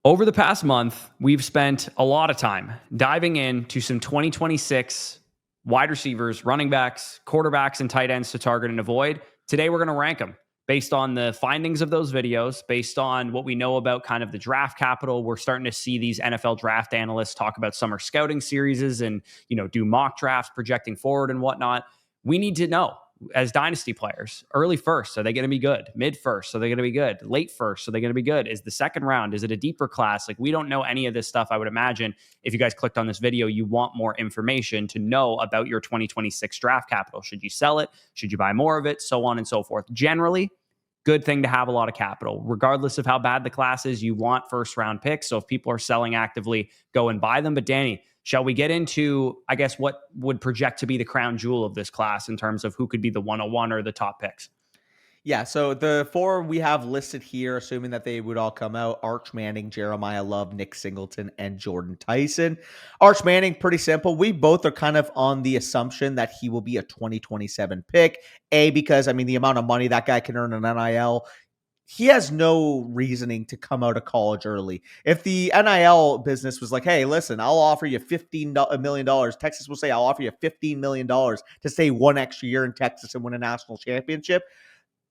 Over the past month, we've spent a lot of time diving into some 2026 wide receivers, running backs, quarterbacks, and tight ends to target and avoid. Today, we're going to rank them based on the findings of those videos, based on what we know about kind of the draft capital. We're starting to see these NFL draft analysts talk about summer scouting series and, do mock drafts projecting forward and whatnot. We need to know, as dynasty players, early first, are they going to be good? Mid first, are they going to be good? Late first, are they going to be good? Is the second round, is it a deeper class? Like, we don't know any of this stuff. I would imagine if you guys clicked on this video, you want more information to know about your 2026 draft capital. Should you sell it? Should you buy more of it? So on and so forth. Generally, good thing to have a lot of capital. Regardless of how bad the class is, you want first round picks. So if people are selling actively, go and buy them. But Danny, shall we get into, I guess, what would project to be the crown jewel of this class in terms of who could be the 101 or the top picks? Yeah, so the four we have listed here, assuming that they would all come out: Arch Manning, Jeremiyah Love, Nick Singleton, and Jordyn Tyson. Arch Manning, pretty simple. We both are kind of on the assumption that he will be a 2027 pick. Because, the amount of money that guy can earn in NIL, he has no reasoning to come out of college early. If the NIL business was like, hey, listen, I'll offer you $15 million, Texas will say, I'll offer you $15 million to stay one extra year in Texas and win a national championship.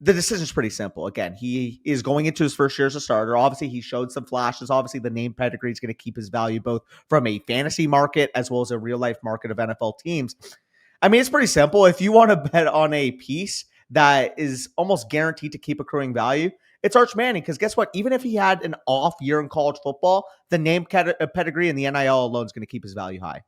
The decision is pretty simple. Again, he is going into his first year as a starter. Obviously, he showed some flashes. Obviously, the name pedigree is going to keep his value both from a fantasy market as well as a real-life market of NFL teams. It's pretty simple. If you want to bet on a piece that is almost guaranteed to keep accruing value, it's Arch Manning, because guess what? Even if he had an off year in college football, the name pedigree and the NIL alone is going to keep his value high.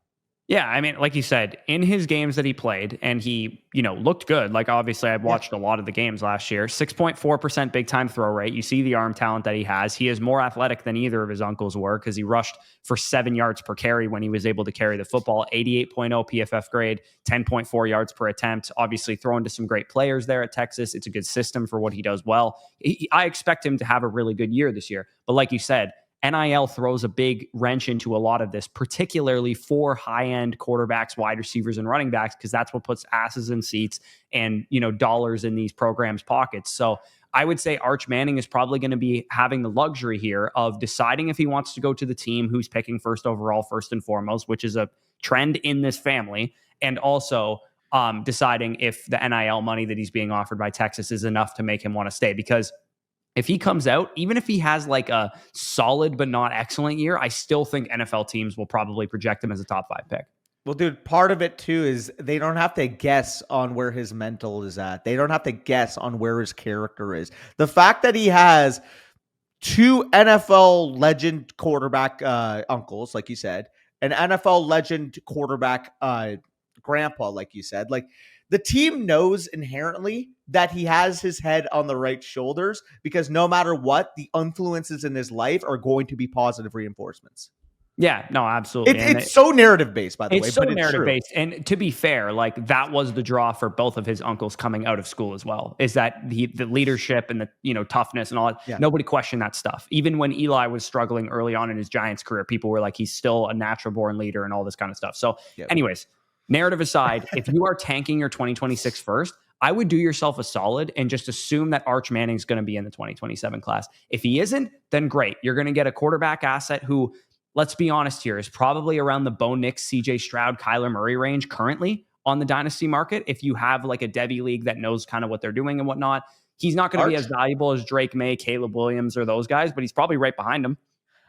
Yeah, like you said, in his games that he played, and he, looked good. Like, obviously, I watched a lot of the games last year. 6.4% big-time throw rate. You see the arm talent that he has. He is more athletic than either of his uncles were, because he rushed for 7 yards per carry when he was able to carry the football. 88.0 PFF grade, 10.4 yards per attempt. Obviously, thrown to some great players there at Texas. It's a good system for what he does well. I expect him to have a really good year this year. But like you said, NIL throws a big wrench into a lot of this, particularly for high-end quarterbacks, wide receivers, and running backs, because that's what puts asses in seats and, dollars in these programs' pockets. So I would say Arch Manning is probably going to be having the luxury here of deciding if he wants to go to the team who's picking first overall, first and foremost, which is a trend in this family, and also deciding if the NIL money that he's being offered by Texas is enough to make him want to stay. Because if he comes out, even if he has like a solid but not excellent year, I still think NFL teams will probably project him as a top 5 pick. Well, dude, part of it too is they don't have to guess on where his mental is at. They don't have to guess on where his character is. The fact that he has 2 NFL legend quarterback uncles, like you said, an NFL legend quarterback grandpa, like you said, like, the team knows inherently that he has his head on the right shoulders, because no matter what, the influences in his life are going to be positive reinforcements. Yeah, no, absolutely. It's so narrative based, by the way. It's so narrative based. And to be fair, like, that was the draw for both of his uncles coming out of school as well, is that the leadership and the toughness and all that. Yeah. Nobody questioned that stuff. Even when Eli was struggling early on in his Giants career, people were like, he's still a natural born leader and all this kind of stuff. So anyways, narrative aside, if you are tanking your 2026 first, I would do yourself a solid and just assume that Arch Manning's going to be in the 2027 class. If he isn't, then great. You're going to get a quarterback asset who, let's be honest here, is probably around the Bo Nix, CJ Stroud, Kyler Murray range currently on the dynasty market. If you have like a Devy league that knows kind of what they're doing and whatnot, he's not going to be as valuable as Drake May, Caleb Williams, or those guys, but he's probably right behind them.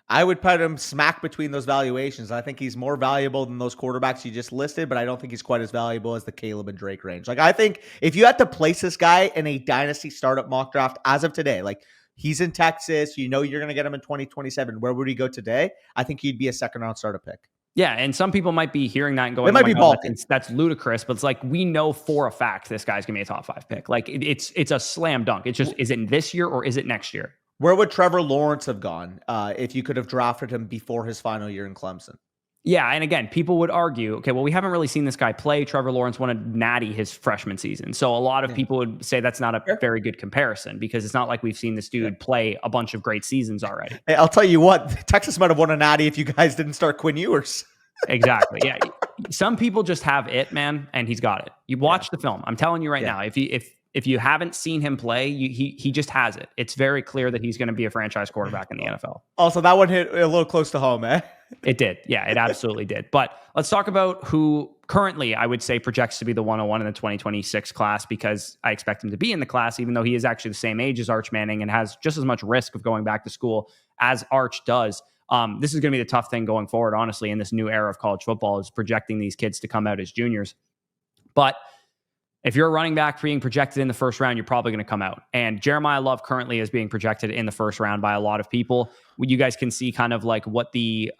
I would put him smack between those valuations. I think he's more valuable than those quarterbacks you just listed, but I don't think he's quite as valuable as the Caleb and Drake range. Like, I think if you had to place this guy in a dynasty startup mock draft as of today, like, he's in Texas, you're going to get him in 2027. Where would he go today? I think he'd be a second round startup pick. Yeah, and some people might be hearing that and going, it might be balking. That's ludicrous, but it's like, we know for a fact this guy's going to be a top 5 pick. Like, it's a slam dunk. It's just, is it this year or is it next year? Where would Trevor Lawrence have gone if you could have drafted him before his final year in Clemson? Yeah, and again, people would argue, okay, well, we haven't really seen this guy play. Trevor Lawrence won a natty his freshman season. So a lot of people would say that's not a very good comparison, because it's not like we've seen this dude play a bunch of great seasons already. Hey, I'll tell you what, Texas might have won a natty if you guys didn't start Quinn Ewers. Exactly. Yeah. Some people just have it, man, and he's got it. You watch the film. I'm telling you right now, if if you haven't seen him play, he just has it. It's very clear that he's going to be a franchise quarterback in the NFL. Also, that one hit a little close to home, eh? It did. Yeah, it absolutely did. But let's talk about who currently I would say projects to be the 101 in the 2026 class, because I expect him to be in the class, even though he is actually the same age as Arch Manning and has just as much risk of going back to school as Arch does. This is going to be the tough thing going forward, honestly, in this new era of college football, is projecting these kids to come out as juniors. But if you're a running back being projected in the first round, you're probably going to come out. And Jeremiyah Love currently is being projected in the first round by a lot of people. You guys can see kind of like what the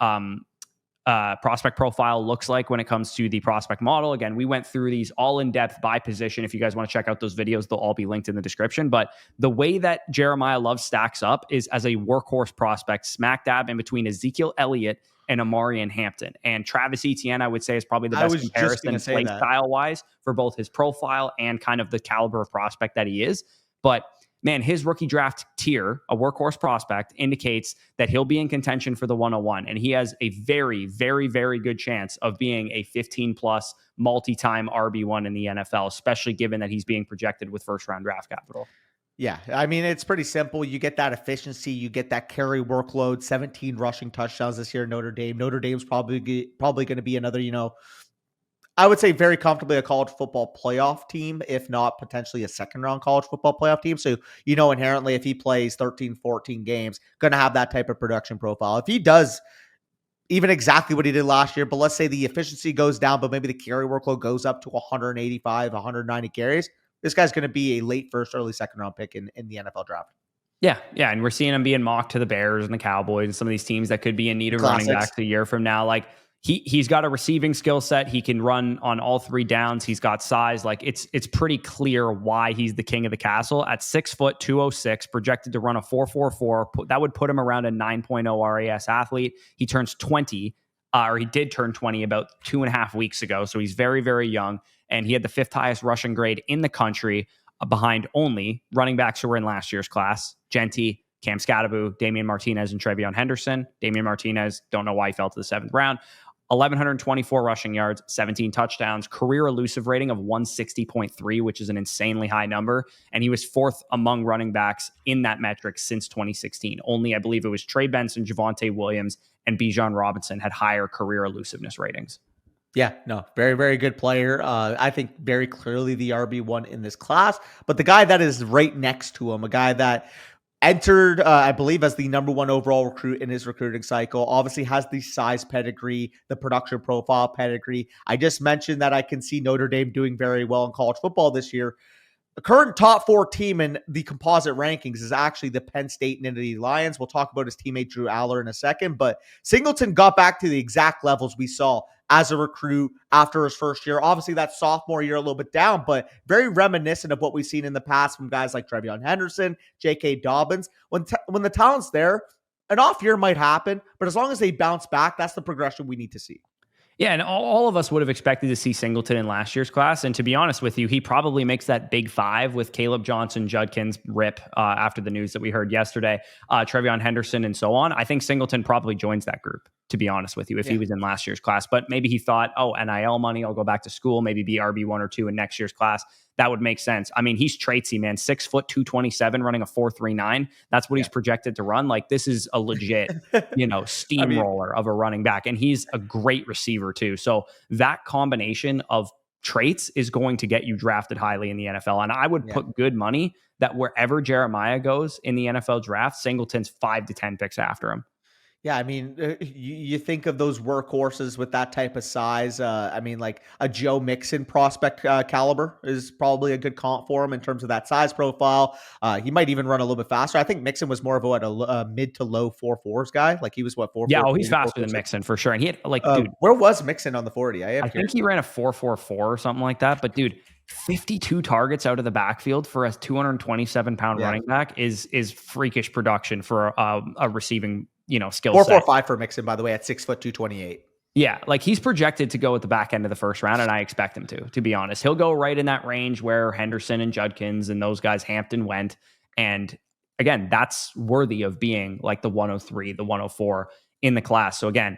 prospect profile looks like when it comes to the prospect model. Again, we went through these all in depth by position. If you guys want to check out those videos, they'll all be linked in the description. But the way that Jeremiyah Love stacks up is as a workhorse prospect, smack dab in between Ezekiel Elliott and Amari and Hampton. And Travis Etienne, I would say, is probably the best comparison play style wise for both his profile and kind of the caliber of prospect that he is. But man, his rookie draft tier, a workhorse prospect, indicates that he'll be in contention for the 101. And he has a very, very, very good chance of being a 15 plus multi-time RB1 in the NFL, especially given that he's being projected with first round draft capital. Yeah, I mean, it's pretty simple. You get that efficiency, you get that carry workload, 17 rushing touchdowns this year in Notre Dame. Notre Dame's probably going to be another, I would say very comfortably a college football playoff team, if not potentially a second round college football playoff team. So, inherently, if he plays 13, 14 games, going to have that type of production profile. If he does even exactly what he did last year, but let's say the efficiency goes down, but maybe the carry workload goes up to 185, 190 carries, this guy's going to be a late first, early second round pick in the NFL draft. Yeah. And we're seeing him being mocked to the Bears and the Cowboys and some of these teams that could be in need of running backs a year from now. Like he's got a receiving skill set. He can run on all three downs. He's got size. Like it's pretty clear why he's the king of the castle at 6 foot 206, projected to run a 4.44. That would put him around a 9.0 RAS athlete. He turns 20, or he did turn 20 about 2.5 weeks ago. So he's very, very young. And he had the 5th highest rushing grade in the country, behind only running backs who were in last year's class: Genty, Cam Scatterbu, Damian Martinez, and Trevion Henderson. Damian Martinez, don't know why he fell to the 7th round. 1,124 rushing yards, 17 touchdowns, career elusive rating of 160.3, which is an insanely high number. And he was 4th among running backs in that metric since 2016. Only, I believe it was Trey Benson, Javonte Williams, and Bijan Robinson had higher career elusiveness ratings. Yeah, no, very, very good player. I think very clearly the RB1 in this class, but the guy that is right next to him, a guy that entered, I believe, as the number 1 overall recruit in his recruiting cycle, obviously has the size pedigree, the production profile pedigree. I just mentioned that I can see Notre Dame doing very well in college football this year. The current top 4 team in the composite rankings is actually the Penn State Nittany Lions. We'll talk about his teammate Drew Allar in a second, but Singleton got back to the exact levels we saw as a recruit after his first year. Obviously, that sophomore year a little bit down, but very reminiscent of what we've seen in the past from guys like Trevion Henderson, J.K. Dobbins. When the talent's there, an off year might happen, but as long as they bounce back, that's the progression we need to see. Yeah, and all of us would have expected to see Singleton in last year's class. And to be honest with you, he probably makes that big 5 with Caleb Johnson, Judkins, Rip, after the news that we heard yesterday, Trevion Henderson, and so on. I think Singleton probably joins that group, to be honest with you, if he was in last year's class. But maybe he thought, NIL money, I'll go back to school, maybe be RB1 or 2 in next year's class. That would make sense. I mean, he's traitsy, man. 6 foot 227, running a 4.39. That's what he's projected to run. Like, this is a legit, steamroller of a running back. And he's a great receiver too. So that combination of traits is going to get you drafted highly in the NFL. And I would put good money that wherever Jeremiyah goes in the NFL draft, Singleton's 5 to 10 picks after him. Yeah, I mean, you think of those workhorses with that type of size. Like a Joe Mixon prospect caliber is probably a good comp for him in terms of that size profile. He might even run a little bit faster. I think Mixon was more of a mid to low 4.4s guy. Like he was 4.4. Yeah, he's faster than Mixon for sure. And he had dude, where was Mixon on the 40? I think he ran a 4.44 or something like that. But dude, 52 targets out of the backfield for a 227-pound running back is freakish production for a receiving skill set. 4.45 for Mixon, by the way, at 6 foot 228. Yeah, like he's projected to go at the back end of the first round, and I expect him to be honest. He'll go right in that range where Henderson and Judkins and those guys, Hampton, went. And again, that's worthy of being like the 103, the 104 in the class. So again,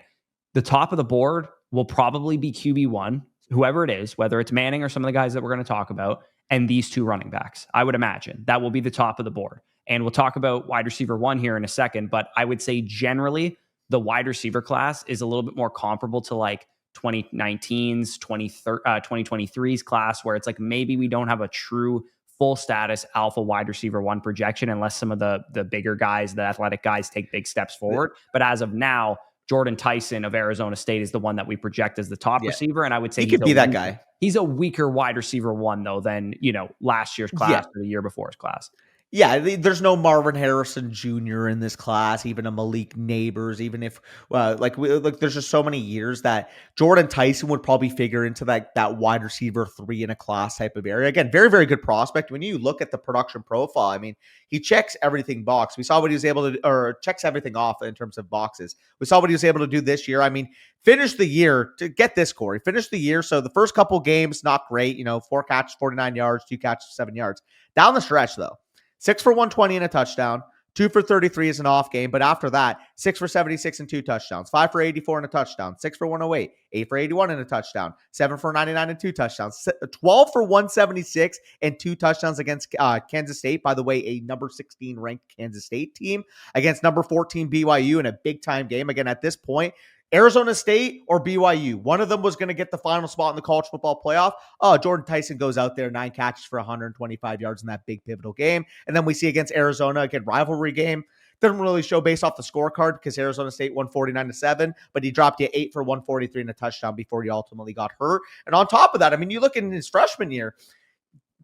the top of the board will probably be QB1, whoever it is, whether it's Manning or some of the guys that we're going to talk about. and these two running backs. I would imagine that will be the top of the board. And we'll talk about wide receiver 1 here in a second, but I would say generally the wide receiver class is a little bit more comparable to like 2019's, 2023's class, where it's like maybe we don't have a true full status alpha wide receiver 1 projection unless some of the bigger guys, the athletic guys, take big steps forward. But as of now, Jordyn Tyson of Arizona State is the one that we project as the top receiver. And I would say he could be that guy. He's a weaker wide receiver 1 though than, last year's class or the year before's class. Yeah, there's no Marvin Harrison Jr. in this class, even a Malik Neighbors, even if there's just so many years that Jordyn Tyson would probably figure into that wide receiver 3 in a class type of area. Again, very, very good prospect. When you look at the production profile, I mean, he checks everything box. We saw what he was able to, or checks everything off in terms of boxes. We saw what he was able to do this year. I mean, finished the year, to get this, Corey, finished the year. So the first couple games, not great, 4 catches, 49 yards, 2 catches, 7 yards. Down the stretch though, 6 for 120 and a touchdown, 2 for 33 is an off game. But after that, 6 for 76 and 2 touchdowns, 5 for 84 and a touchdown, 6 for 108, 8 for 81 and a touchdown, 7 for 99 and 2 touchdowns, 12 for 176 and 2 touchdowns against Kansas State. By the way, a number 16 ranked Kansas State team against number 14 BYU in a big time game. Again, at this point, Arizona State or BYU, one of them was going to get the final spot in the college football playoff. Jordyn Tyson goes out there, 9 catches for 125 yards in that big pivotal game. And then we see against Arizona, again, rivalry game. Doesn't really show based off the scorecard because Arizona State won 49-7, but he dropped you 8 for 143 and a touchdown before he ultimately got hurt. And on top of that, I mean, you look in his freshman year,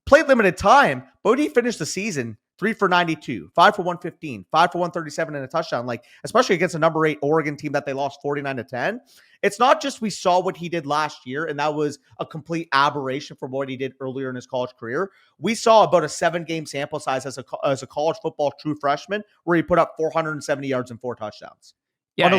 played limited time, but he finished the season 3 for 92, 5 for 115, 5 for 137 and a touchdown. Like, especially against a number 8 Oregon team that they lost 49-10. It's not just we saw what he did last year, and that was a complete aberration from what he did earlier in his college career. We saw about a 7-game sample size as a college football true freshman where he put up 470 yards and 4 touchdowns. Yeah,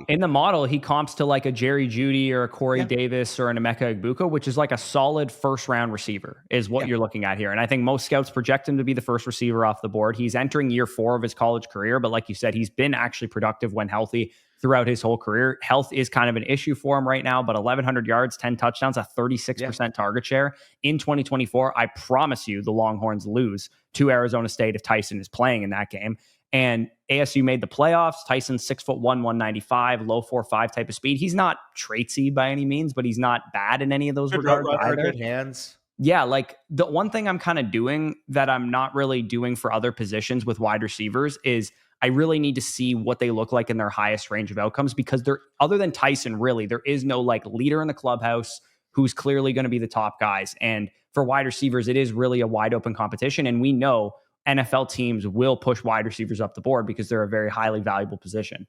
in the model, he comps to like a Jerry Jeudy or a Corey Davis or an Emeka Egbuka, which is like a solid first-round receiver is what you're looking at here. And I think most scouts project him to be the first receiver off the board. He's entering year 4 of his college career, but like you said, he's been actually productive when healthy throughout his whole career. Health is kind of an issue for him right now, but 1,100 yards, 10 touchdowns, a 36% target share in 2024. I promise you the Longhorns lose to Arizona State if Tyson is playing in that game. And ASU made the playoffs. Tyson's 6'1", 195, low 4.5 type of speed. He's not traitsy by any means, but he's not bad in any of those regards either. Good hands. Yeah, like the one thing I'm kind of doing that I'm not really doing for other positions with wide receivers is I really need to see what they look like in their highest range of outcomes, because they're, other than Tyson, really, there is no like leader in the clubhouse who's clearly going to be the top guys. And for wide receivers, it is really a wide open competition. And we know NFL teams will push wide receivers up the board because they're a very highly valuable position.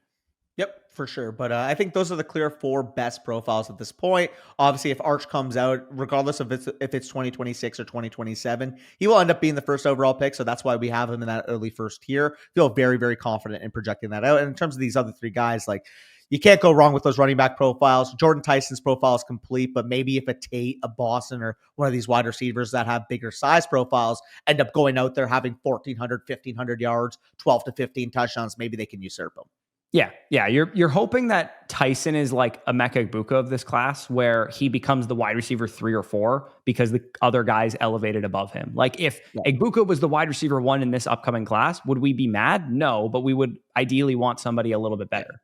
Yep, for sure. But I think those are the clear 4 best profiles at this point. Obviously, if Arch comes out, regardless of if it's 2026 or 2027, he will end up being the first overall pick. So that's why we have him in that early first tier. Feel very, very confident in projecting that out. And in terms of these other 3 guys, like, you can't go wrong with those running back profiles. Jordyn Tyson's profile is complete, but maybe if a Tate, a Boston, or one of these wide receivers that have bigger size profiles end up going out there having 1,400, 1,500 yards, 12 to 15 touchdowns, maybe they can usurp them. Yeah. You're hoping that Tyson is like a Emeka Egbuka of this class, where he becomes the wide receiver 3 or 4 because the other guys elevated above him. Like if Egbuka was the wide receiver 1 in this upcoming class, would we be mad? No, but we would ideally want somebody a little bit better.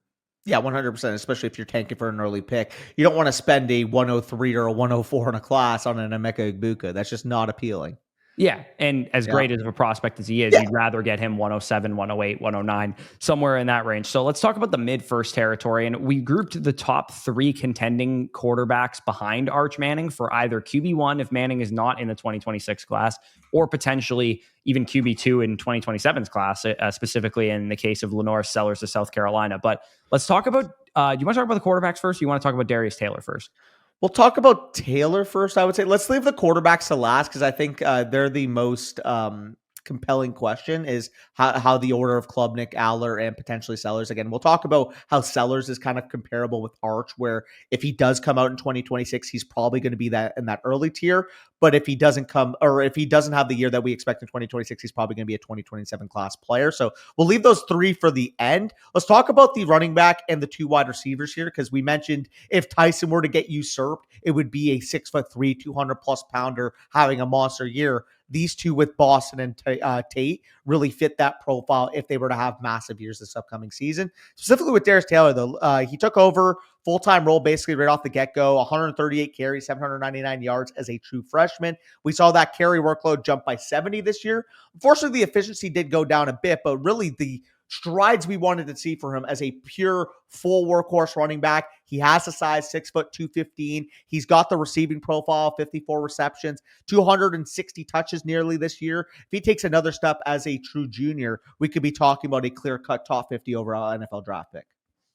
Yeah, 100%, especially if you're tanking for an early pick. You don't want to spend a 103 or a 104 in a class on an Emeka Egbuka. That's just not appealing. Yeah, and as great as of a prospect as he is, you'd rather get him 107, 108, 109, somewhere in that range. So let's talk about the mid-first territory. And we grouped the top 3 contending quarterbacks behind Arch Manning for either QB1 if Manning is not in the 2026 class, or potentially even QB2 in 2027's class, specifically in the case of LaNorris Sellers of South Carolina. But let's talk about, do you want to talk about the quarterbacks first, or you want to talk about Darius Taylor first? We'll talk about Taylor first, I would say. Let's leave the quarterbacks to last because I think they're the most compelling question is how the order of Klubnik, Allar, and potentially Sellers. Again, we'll talk about how Sellers is kind of comparable with Arch, where if he does come out in 2026, he's probably going to be that in that early tier. But if he doesn't come, or if he doesn't have the year that we expect in 2026, he's probably going to be a 2027 class player. So we'll leave those three for the end. Let's talk about the running back and the two wide receivers here, because we mentioned if Tyson were to get usurped, it would be a 6'3", 200+ pounder having a monster year. These two with Boston and Tate really fit that profile if they were to have massive years this upcoming season. Specifically with Darius Taylor, though, he took over full-time role basically right off the get-go, 138 carries, 799 yards as a true freshman. We saw that carry workload jump by 70 this year. Unfortunately, the efficiency did go down a bit, but really the strides we wanted to see for him as a pure full workhorse running back. He has a size 6', 215. He's got the receiving profile, 54 receptions, 260 touches nearly this year. If he takes another step as a true junior, we could be talking about a clear-cut top 50 overall NFL draft pick.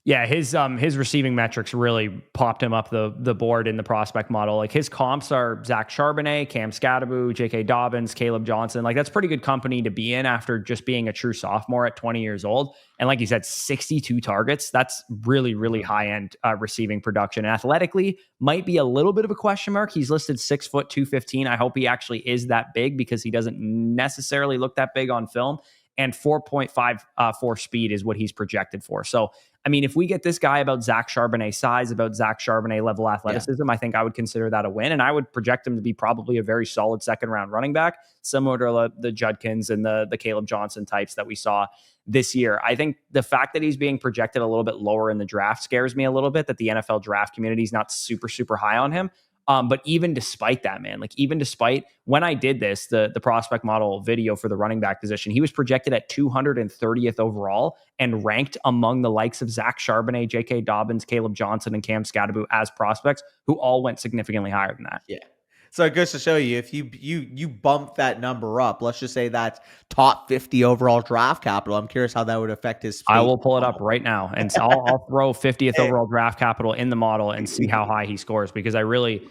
Yeah, his receiving metrics really popped him up the board in the prospect model. Like his comps are Zach Charbonnet, Cam Scadaboo, J.K. Dobbins, Caleb Johnson. Like that's pretty good company to be in after just being a true sophomore at 20 years old. And like you said, 62 targets. That's really, really high-end receiving production. And athletically, might be a little bit of a question mark. He's listed 6 foot 215. I hope he actually is that big because he doesn't necessarily look that big on film. And 4.54 speed is what he's projected for. So, I mean, if we get this guy about Zach Charbonnet size, about Zach Charbonnet level athleticism, I think I would consider that a win. And I would project him to be probably a very solid second round running back, similar to the Judkins and the Caleb Johnson types that we saw this year. I think the fact that he's being projected a little bit lower in the draft scares me a little bit, that the NFL draft community is not super, super high on him. But even despite that, man, like even despite when I did this, the prospect model video for the running back position, he was projected at 230th overall and ranked among the likes of Zach Charbonnet, J.K. Dobbins, Caleb Johnson, and Cam Scadaboo as prospects who all went significantly higher than that. Yeah. So it goes to show you, if you bump that number up, let's just say that's top 50 overall draft capital. I'm curious how that would affect his. I will pull it up right now, and so I'll throw 50th overall draft capital in the model and see how high he scores, because I really.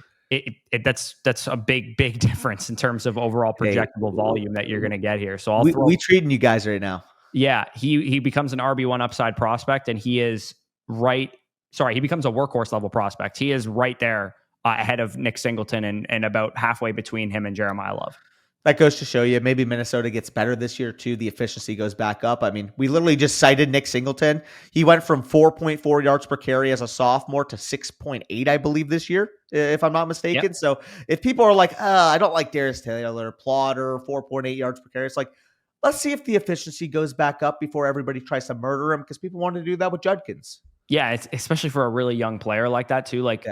That's a big difference in terms of overall projectable volume that you're going to get here. So we treating you guys right now. Yeah, he becomes an RB1 upside prospect, and he is right. Sorry, he becomes a workhorse level prospect. He is right there ahead of Nick Singleton and about halfway between him and Jeremiyah Love. That goes to show you maybe Minnesota gets better this year too. The efficiency goes back up. I mean, we literally just cited Nick Singleton. He went from 4.4 yards per carry as a sophomore to 6.8, I believe, this year, if I'm not mistaken. Yep. So if people are like, I don't like Darius Taylor, plotter, 4.8 yards per carry, it's like, let's see if the efficiency goes back up before everybody tries to murder him, because people wanted to do that with Judkins. Yeah, it's especially for a really young player like that too. Like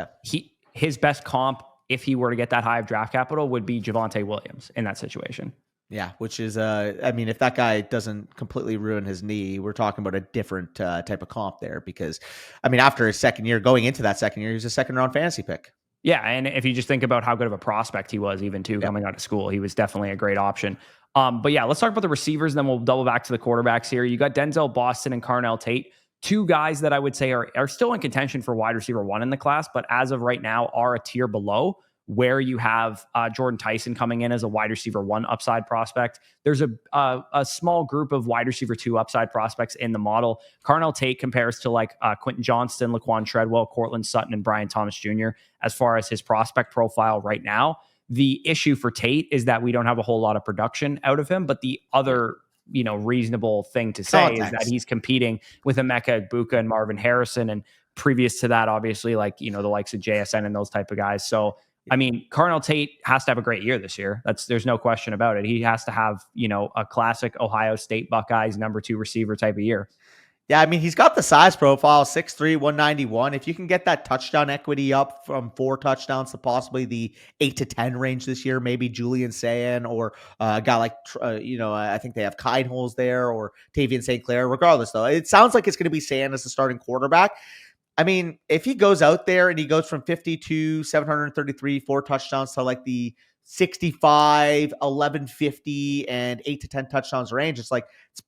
his best comp, if he were to get that high of draft capital, would be Javonte Williams in that situation. Yeah, which is, I mean, if that guy doesn't completely ruin his knee, we're talking about a different type of comp there, because, I mean, after his second year, going into that second year, he was a second round fantasy pick. Yeah, and if you just think about how good of a prospect he was even too coming out of school, he was definitely a great option. But yeah, let's talk about the receivers, and then we'll double back to the quarterbacks here. You got Denzel Boston and Carnell Tate. Two guys that I would say are still in contention for wide receiver 1 in the class, but as of right now are a tier below where you have Jordyn Tyson coming in as a wide receiver 1 upside prospect. There's a small group of wide receiver 2 upside prospects in the model. Carnell Tate compares to like Quentin Johnston, Laquan Treadwell, Cortland Sutton, and Brian Thomas Jr. as far as his prospect profile right now. The issue for Tate is that we don't have a whole lot of production out of him, but the other reasonable thing to say is that he's competing with Emeka Egbuka and Marvin Harrison, and previous to that, obviously, like, the likes of JSN and those type of guys. So, I mean, Carnell Tate has to have a great year this year. There's no question about it. He has to have, a classic Ohio State Buckeyes number 2 receiver type of year. Yeah, I mean, he's got the size profile, 6'3", 191. If you can get that touchdown equity up from 4 touchdowns to possibly the 8 to 10 range this year, maybe Julian Sayin or a guy like, I think they have Kine there, or Tavian St. Clair. Regardless, though, it sounds like it's going to be Sayin as the starting quarterback. I mean, if he goes out there and he goes from 52, 733, 4 touchdowns to like the 65, 1150, and 8 to 10 touchdowns range, it's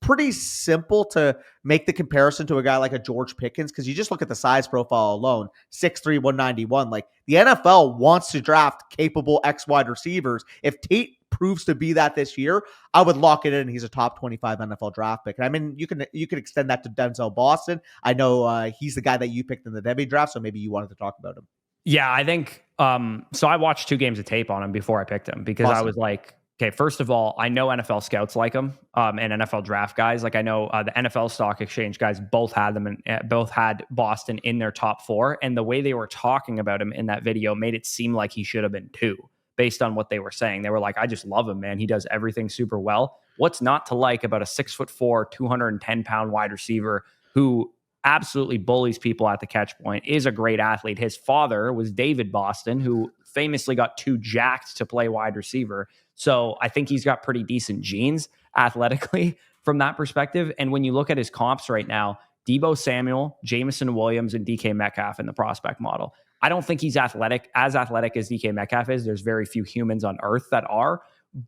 pretty simple to make the comparison to a guy like a George Pickens, because you just look at the size profile alone, 6'3", 191. Like, the NFL wants to draft capable X wide receivers. If Tate proves to be that this year, I would lock it in. He's a top 25 NFL draft pick. And I mean, you can extend that to Denzel Boston. I know he's the guy that you picked in the Devy draft, so maybe you wanted to talk about him. Yeah, I think so I watched 2 games of tape on him before I picked him because Awesome. I was like, okay, first of all, I know NFL scouts like him and NFL draft guys. Like I know the NFL Stock Exchange guys both had them and both had Boston in their top 4. And the way they were talking about him in that video made it seem like he should have been 2 based on what they were saying. They were like, I just love him, man. He does everything super well. What's not to like about a 6'4", 210-pound wide receiver who absolutely bullies people at the catch point, is a great athlete. His father was David Boston, who famously got too jacked to play wide receiver. So I think he's got pretty decent genes athletically from that perspective. And when you look at his comps right now, Deebo Samuel, Jameson Williams, and DK Metcalf in the prospect model. I don't think he's as athletic as DK Metcalf is. There's very few humans on earth that are,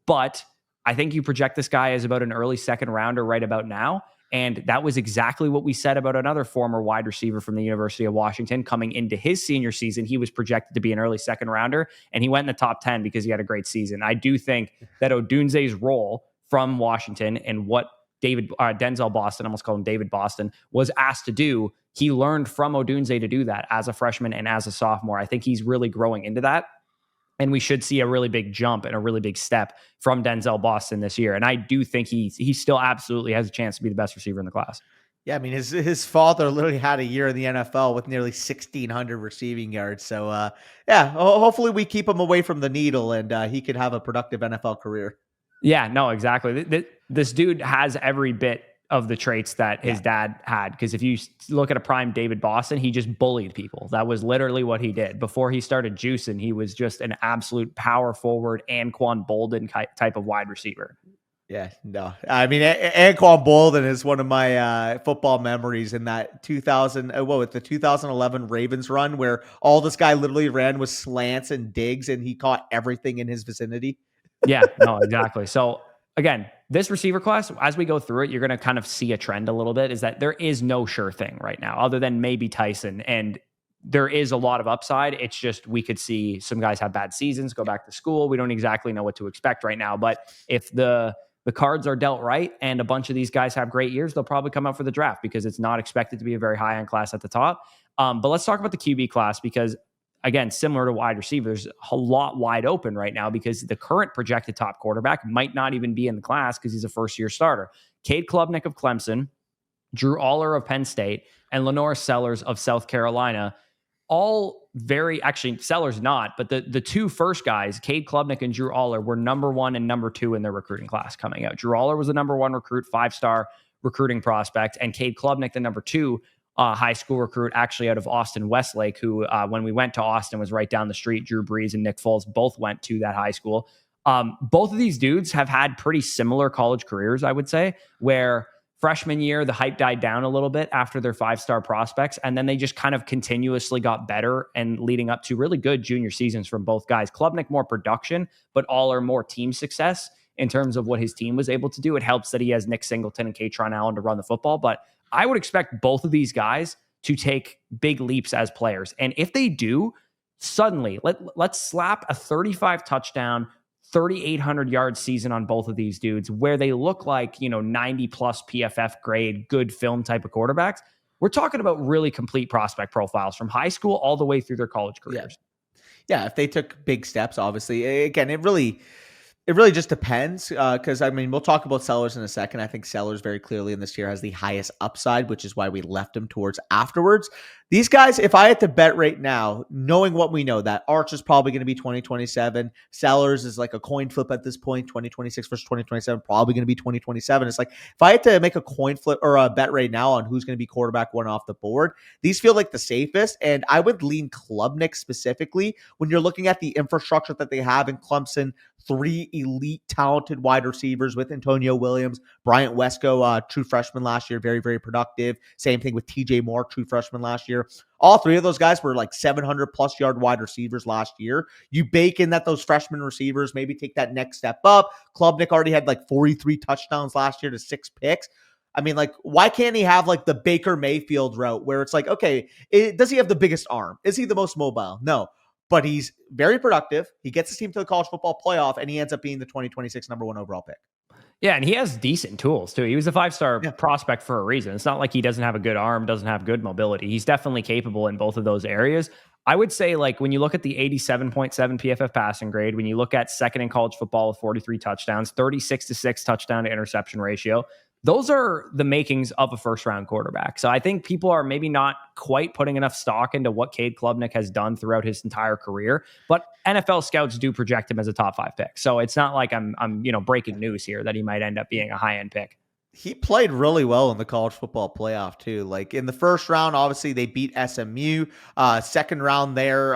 but I think you project this guy as about an early second rounder right about now. And that was exactly what we said about another former wide receiver from the University of Washington coming into his senior season. He was projected to be an early second rounder, and he went in the top 10 because he had a great season. I do think that Odunze's role from Washington and what Denzel Boston, I almost called him David Boston, was asked to do, he learned from Odunze to do that as a freshman and as a sophomore. I think he's really growing into that. And we should see a really big jump and a really big step from Denzel Boston this year. And I do think he still absolutely has a chance to be the best receiver in the class. Yeah, I mean, his father literally had a year in the NFL with nearly 1,600 receiving yards. So, hopefully we keep him away from the needle and he could have a productive NFL career. Yeah, no, exactly. This dude has every bit of the traits that his dad had. Because if you look at a prime David Boston, he just bullied people. That was literally what he did. Before he started juicing, he was just an absolute power forward, Anquan Bolden type of wide receiver. Yeah, no. I mean, Anquan Bolden is one of my football memories in that 2011 Ravens run where all this guy literally ran with slants and digs and he caught everything in his vicinity. Yeah, no, exactly. So again, this receiver class, as we go through it, you're going to kind of see a trend a little bit, is that there is no sure thing right now other than maybe Tyson. And there is a lot of upside. It's just we could see some guys have bad seasons, go back to school. We don't exactly know what to expect right now. But if the cards are dealt right and a bunch of these guys have great years, they'll probably come out for the draft because it's not expected to be a very high-end class at the top. But let's talk about the QB class because, again, similar to wide receivers, a lot wide open right now because the current projected top quarterback might not even be in the class because he's a first-year starter. Cade Klubnik of Clemson, Drew Allar of Penn State, and LaNorris Sellers of South Carolina, all very, actually, Sellers not, but the 2 first guys, Cade Klubnik and Drew Allar, were number 1 and number 2 in their recruiting class coming out. Drew Allar was the number 1 recruit, 5-star recruiting prospect, and Cade Klubnik, the number 2 high school recruit, actually out of Austin Westlake, who when we went to Austin was right down the street. Drew Brees and Nick Foles both went to that high school. Both of these dudes have had pretty similar college careers, I would say, where freshman year, the hype died down a little bit after their 5-star prospects, and then they just kind of continuously got better and leading up to really good junior seasons from both guys. Klubnik more production, but Allar more team success in terms of what his team was able to do. It helps that he has Nick Singleton and Katron Allen to run the football, but I would expect both of these guys to take big leaps as players. And if they do, suddenly let's slap a 35 touchdown, 3,800 yard season on both of these dudes where they look like, 90 plus PFF grade, good film type of quarterbacks. We're talking about really complete prospect profiles from high school all the way through their college careers. Yeah, if they took big steps, obviously. Again, it really just depends because, I mean, we'll talk about Sellers in a second. I think Sellers very clearly in this year has the highest upside, which is why we left him towards afterwards. These guys, if I had to bet right now, knowing what we know, that Arch is probably going to be 2027. Sellers is like a coin flip at this point, 2026 versus 2027, probably going to be 2027. It's like, if I had to make a coin flip or a bet right now on who's going to be quarterback 1 off the board, these feel like the safest. And I would lean Klubnik specifically when you're looking at the infrastructure that they have in Clemson. 3 elite talented wide receivers with Antonio Williams, Bryant Wesco, true freshman last year, very, very productive. Same thing with TJ Moore, true freshman last year. All 3 of those guys were like 700 plus yard wide receivers last year. You bake in that those freshman receivers maybe take that next step up. Klubnik already had like 43 touchdowns last year to 6 picks. I mean, like, why can't he have like the Baker Mayfield route where it's like, okay, does he have the biggest arm? Is he the most mobile? No. but he's very productive. He gets his team to the college football playoff, and he ends up being the 2026 number 1 overall pick. Yeah, and he has decent tools too. He was a 5-star prospect for a reason. It's not like he doesn't have a good arm, doesn't have good mobility. He's definitely capable in both of those areas. I would say, like, when you look at the 87.7 PFF passing grade, when you look at second in college football with 43 touchdowns, 36-6 touchdown to interception ratio, those are the makings of a first-round quarterback. So I think people are maybe not quite putting enough stock into what Cade Klubnik has done throughout his entire career, but NFL scouts do project him as a top 5 pick. So it's not like I'm breaking news here that he might end up being a high-end pick. He played really well in the college football playoff too. Like in the first round, obviously they beat SMU. Second round there,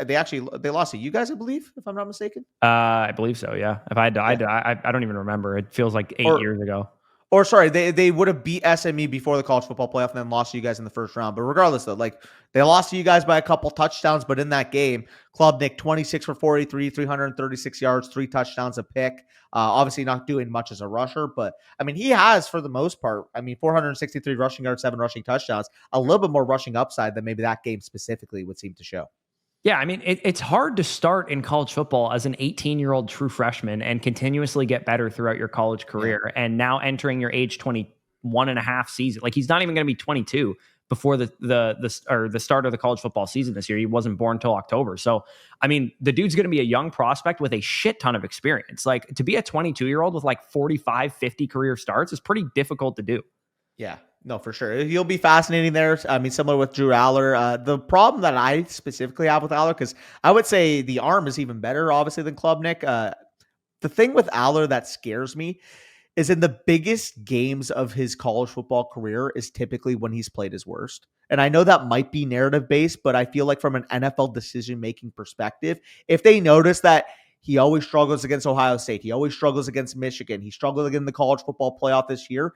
they lost to you guys, I believe, if I'm not mistaken. I believe so. Yeah. If I don't even remember. It feels like 8 years ago. Or sorry, they would have beat SMU before the college football playoff and then lost to you guys in the first round. But regardless, though, like they lost to you guys by a couple touchdowns. But in that game, Klubnik 26 for 43, 336 yards, 3 touchdowns, a pick. Obviously not doing much as a rusher, but I mean he has for the most part. I mean 463 rushing yards, 7 rushing touchdowns, a little bit more rushing upside than maybe that game specifically would seem to show. Yeah, I mean, it's hard to start in college football as an 18-year-old true freshman and continuously get better throughout your college career. Yeah. And now entering your age 21 and a half season, like he's not even going to be 22 before the start of the college football season this year. He wasn't born until October. So, I mean, the dude's going to be a young prospect with a shit ton of experience. Like to be a 22-year-old with like 45, 50 career starts is pretty difficult to do. Yeah. No, for sure. He'll be fascinating there. I mean, similar with Drew Allar. The problem that I specifically have with Allar, because I would say the arm is even better, obviously, than Klubnik. The thing with Allar that scares me is in the biggest games of his college football career is typically when he's played his worst. And I know that might be narrative based, but I feel like from an NFL decision-making perspective, if they notice that he always struggles against Ohio State, he always struggles against Michigan, he struggled against the college football playoff this year,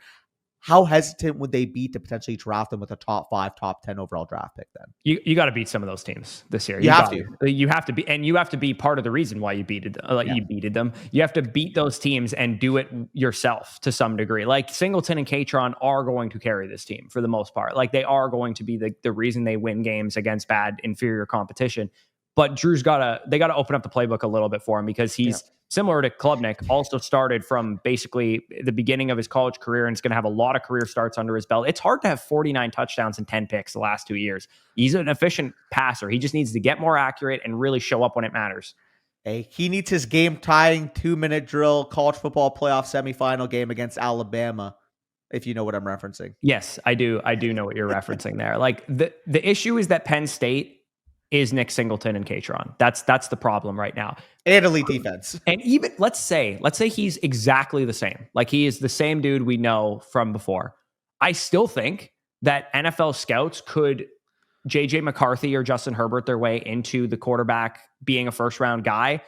how hesitant would they be to potentially draft them with a top 5, top 10 overall draft pick then? You got to beat some of those teams this year. You have to be, and you have to be part of the reason why you beat them. You have to beat those teams and do it yourself to some degree. Like Singleton and Katron are going to carry this team for the most part. Like they are going to be the reason they win games against bad, inferior competition. But they got to open up the playbook a little bit for him because he's similar to Klubnik, also started from basically the beginning of his college career and is going to have a lot of career starts under his belt. It's hard to have 49 touchdowns and 10 picks the last 2 years. He's an efficient passer. He just needs to get more accurate and really show up when it matters. Hey, he needs his game-tying 2-minute drill college football playoff semifinal game against Alabama, if you know what I'm referencing. Yes, I do. I do know what you're referencing there. Like the issue is that Penn State is Nick Singleton and Katron. That's the problem right now. And elite defense. And even let's say he's exactly the same. Like he is the same dude we know from before. I still think that NFL scouts could JJ McCarthy or Justin Herbert their way into the quarterback being a first round guy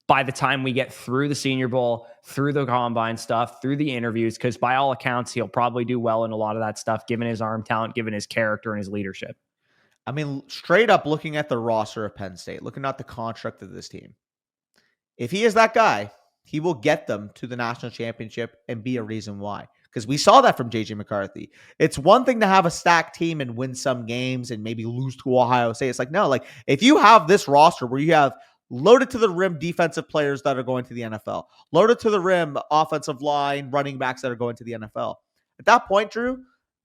by the time we get through the Senior Bowl, through the combine stuff, through the interviews, because by all accounts, he'll probably do well in a lot of that stuff, given his arm talent, given his character and his leadership. I mean, straight up looking at the roster of Penn State, looking at the construct of this team, if he is that guy, he will get them to the national championship and be a reason why. Because we saw that from JJ McCarthy. It's one thing to have a stacked team and win some games and maybe lose to Ohio State. It's like, no, like if you have this roster where you have loaded to the rim defensive players that are going to the NFL, loaded to the rim offensive line, running backs that are going to the NFL. At that point, Drew,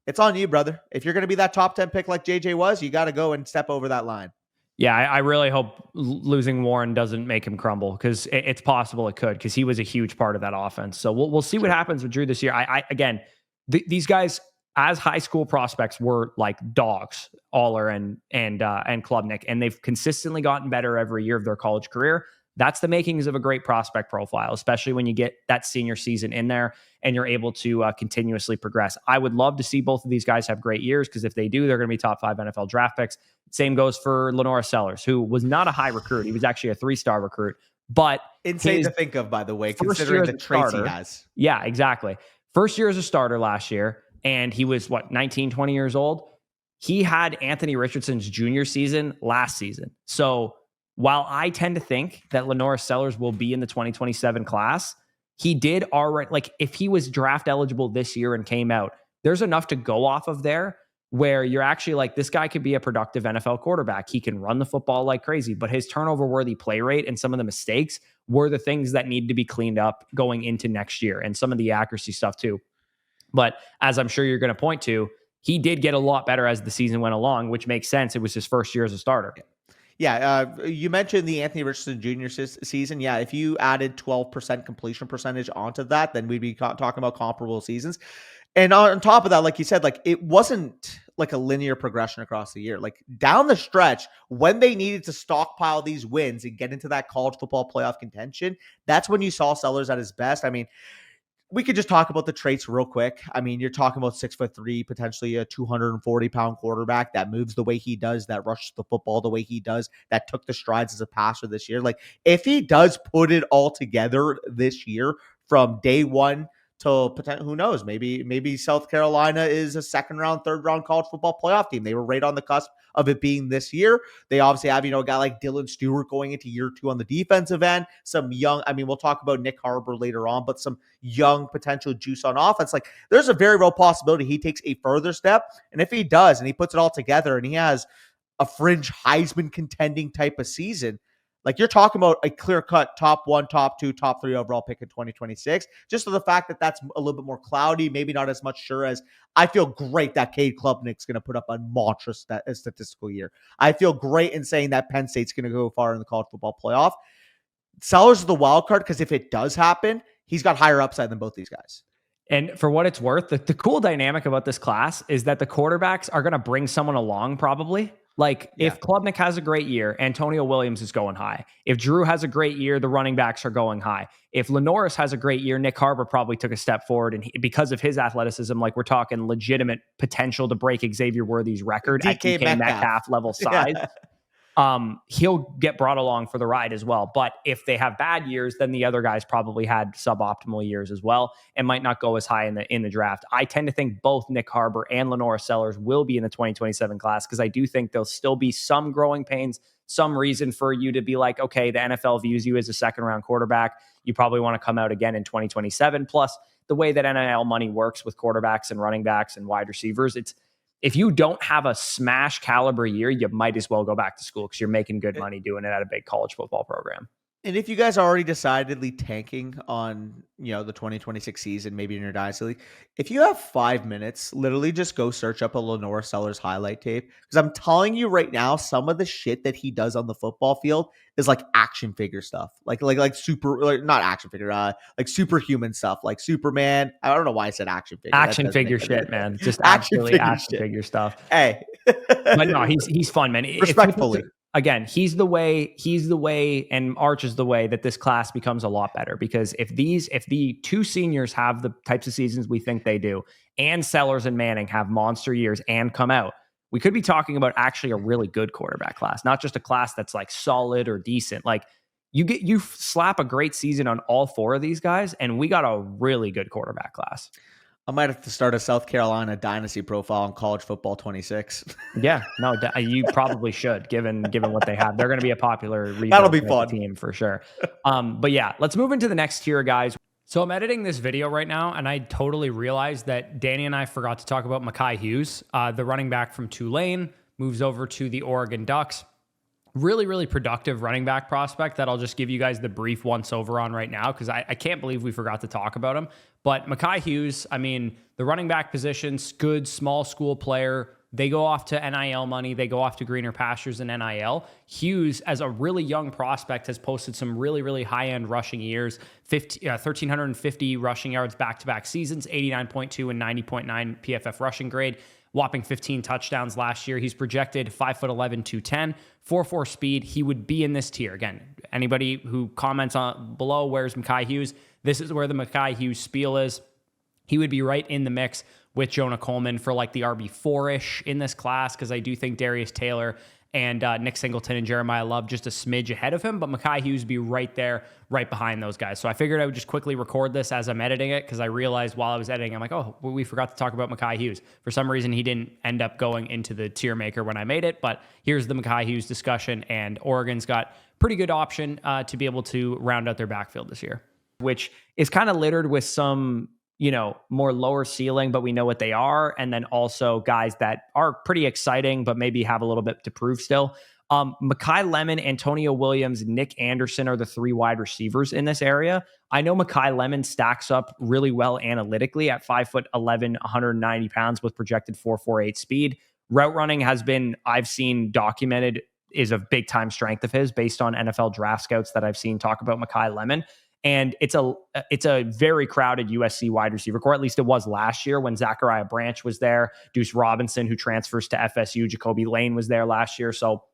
it's on you, brother. If you're going to be that top 10 pick like JJ was, you got to go and step over that line. Yeah, I really hope losing Warren doesn't make him crumble because it's possible it could because he was a huge part of that offense. So we'll see what happens with Drew this year. Again, these guys as high school prospects were like dogs, Allar and Klubnik, and they've consistently gotten better every year of their college career. That's the makings of a great prospect profile, especially when you get that senior season in there and you're able to continuously progress. I would love to see both of these guys have great years because if they do, they're going to be top 5 NFL draft picks. Same goes for LaNorris Sellers, who was not a high recruit. He was actually a 3-star recruit, but insane to think of, by the way, considering the traits he has. Yeah, exactly. First year as a starter last year, and he was 19, 20 years old. He had Anthony Richardson's junior season last season. So while I tend to think that LaNorris Sellers will be in the 2027 class, he did already, like if he was draft eligible this year and came out, there's enough to go off of there where you're actually like, this guy could be a productive NFL quarterback. He can run the football like crazy, but his turnover worthy play rate and some of the mistakes were the things that need to be cleaned up going into next year, and some of the accuracy stuff too. But as I'm sure you're going to point to, he did get a lot better as the season went along, which makes sense. It was his first year as a starter. Yeah, you mentioned the Anthony Richardson Jr. season. Yeah, if you added 12% completion percentage onto that, then we'd be talking about comparable seasons. And on top of that, like you said, like it wasn't like a linear progression across the year. Like down the stretch, when they needed to stockpile these wins and get into that college football playoff contention, that's when you saw Sellers at his best. I mean, we could just talk about the traits real quick. I mean, you're talking about 6'3", potentially a 240-pound quarterback that moves the way he does, that rushes the football the way he does, that took the strides as a passer this year. Like, if he does put it all together this year from day one till potentially, who knows, maybe South Carolina is a second round, third round college football playoff team. They were right on the cusp of it being this year. They obviously have, a guy like Dylan Stewart going into year 2 on the defensive end. Some young, I mean, we'll talk about Nick Harbor later on, but some young potential juice on offense. Like, there's a very real possibility he takes a further step. And if he does, and he puts it all together and he has a fringe Heisman contending type of season, like, you're talking about a clear-cut top 1, top 2, top 3 overall pick in 2026. Just for the fact that that's a little bit more cloudy, maybe not as much sure as I feel great that Cade Klubnik's going to put up a monstrous statistical year. I feel great in saying that Penn State's going to go far in the college football playoff. Sellers is the wild card because if it does happen, he's got higher upside than both these guys. And for what it's worth, the cool dynamic about this class is that the quarterbacks are going to bring someone along probably. Like, if Klubnik has a great year, Antonio Williams is going high. If Drew has a great year, the running backs are going high. If LaNorris has a great year, Nick Harbor probably took a step forward. And because of his athleticism, like, we're talking legitimate potential to break Xavier Worthy's record at DK Metcalf level size. He'll get brought along for the ride as well. But if they have bad years, then the other guys probably had suboptimal years as well and might not go as high in the draft. I tend to think both Nick Harbor and LaNorris Sellers will be in the 2027 class because I do think there'll still be some growing pains, some reason for you to be like, okay, the NFL views you as a second-round quarterback. You probably want to come out again in 2027. Plus, the way that NIL money works with quarterbacks and running backs and wide receivers, if you don't have a smash caliber year, you might as well go back to school because you're making good money doing it at a big college football program. And if you guys are already decidedly tanking on, the 2026 season, maybe in your Dynasty League, if you have 5 minutes, literally just go search up a LaNorris Sellers highlight tape. Because I'm telling you right now, some of the shit that he does on the football field is like action figure stuff. Like super, like not action figure, like superhuman stuff, like Superman. I don't know why I said action figure. Action figure shit, man. Just action figure stuff. Hey. But no, he's fun, man. Respectfully. Again, he's the way, and Arch is the way that this class becomes a lot better. Because if the two seniors have the types of seasons we think they do, and Sellers and Manning have monster years and come out, we could be talking about actually a really good quarterback class, not just a class that's like solid or decent. Like, you slap a great season on all 4 of these guys, and we got a really good quarterback class. I might have to start a South Carolina dynasty profile on college football 26. Yeah, no, you probably should, given what they have. They're going to be a popular That'll be fun team for sure. But yeah, let's move into the next tier, guys. So I'm editing this video right now, and I totally realized that Danny and I forgot to talk about Makai Hughes, the running back from Tulane, moves over to the Oregon Ducks. Really, really productive running back prospect that I'll just give you guys the brief once over on right now because I can't believe we forgot to talk about him. But Makai Hughes, I mean, the running back position's good, small school player. They go off to NIL money. They go off to greener pastures in NIL. Hughes, as a really young prospect, has posted some really, really high-end rushing years, 1,350 rushing yards back-to-back seasons, 89.2 and 90.9 PFF rushing grade. Whopping 15 touchdowns last year. He's projected 5'11", 210, 4.4 speed. He would be in this tier. Again, anybody who comments on below, where's Makai Hughes? This is where the Makai Hughes spiel is. He would be right in the mix with Jonah Coleman for like the RB4-ish in this class because I do think Darius Taylor and Nick Singleton and Jeremiyah Love just a smidge ahead of him, but Makai Hughes would be right there, right behind those guys. So I figured I would just quickly record this as I'm editing it because I realized while I was editing, I'm like, oh, we forgot to talk about Makai Hughes. For some reason, he didn't end up going into the tier maker when I made it, but here's the Makai Hughes discussion, and Oregon's got pretty good option to be able to round out their backfield this year, which is kind of littered with some more lower ceiling, but we know what they are. And then also guys that are pretty exciting, but maybe have a little bit to prove still. Makai Lemon, Antonio Williams, Nick Anderson are the 3 wide receivers in this area. I know Makai Lemon stacks up really well analytically at 5'11", 190 pounds with projected 4.48 speed. Route running has been, I've seen documented, is a big time strength of his based on NFL draft scouts that I've seen talk about Makai Lemon. And it's a very crowded USC wide receiver core. At least it was last year when Zachariah Branch was there. Deuce Robinson, who transfers to FSU, Jacoby Lane was there last year. So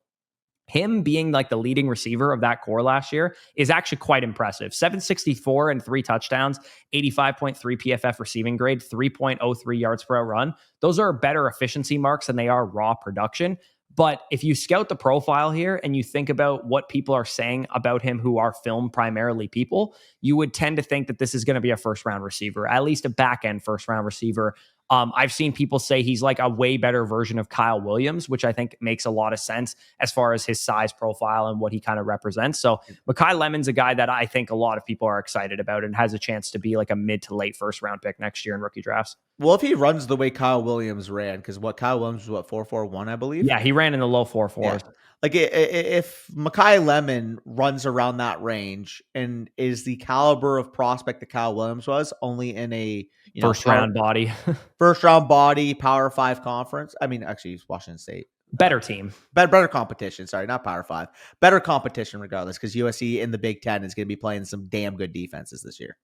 him being like the leading receiver of that core last year is actually quite impressive. 764 and 3 touchdowns, 85.3 PFF receiving grade, 3.03 yards per run. Those are better efficiency marks than they are raw production. But if you scout the profile here and you think about what people are saying about him who are film primarily people, you would tend to think that this is going to be a first round receiver, at least a back end first round receiver. I've seen people say he's like a way better version of Kyle Williams, which I think makes a lot of sense as far as his size profile and what he kind of represents. So Makai Lemon's a guy that I think a lot of people are excited about and has a chance to be like a mid to late first round pick next year in rookie drafts. Well, if he runs the way Kyle Williams ran, because Kyle Williams was 4.41, I believe. Yeah, he ran in the low 4.4s. Yeah. Like if Makai Lemon runs around that range and is the caliber of prospect that Kyle Williams was, only in a first round body, Power 5 conference. I mean, actually, it's Washington State. Better team. Better competition. Sorry, not Power 5. Better competition regardless, because USC in the Big Ten is going to be playing some damn good defenses this year.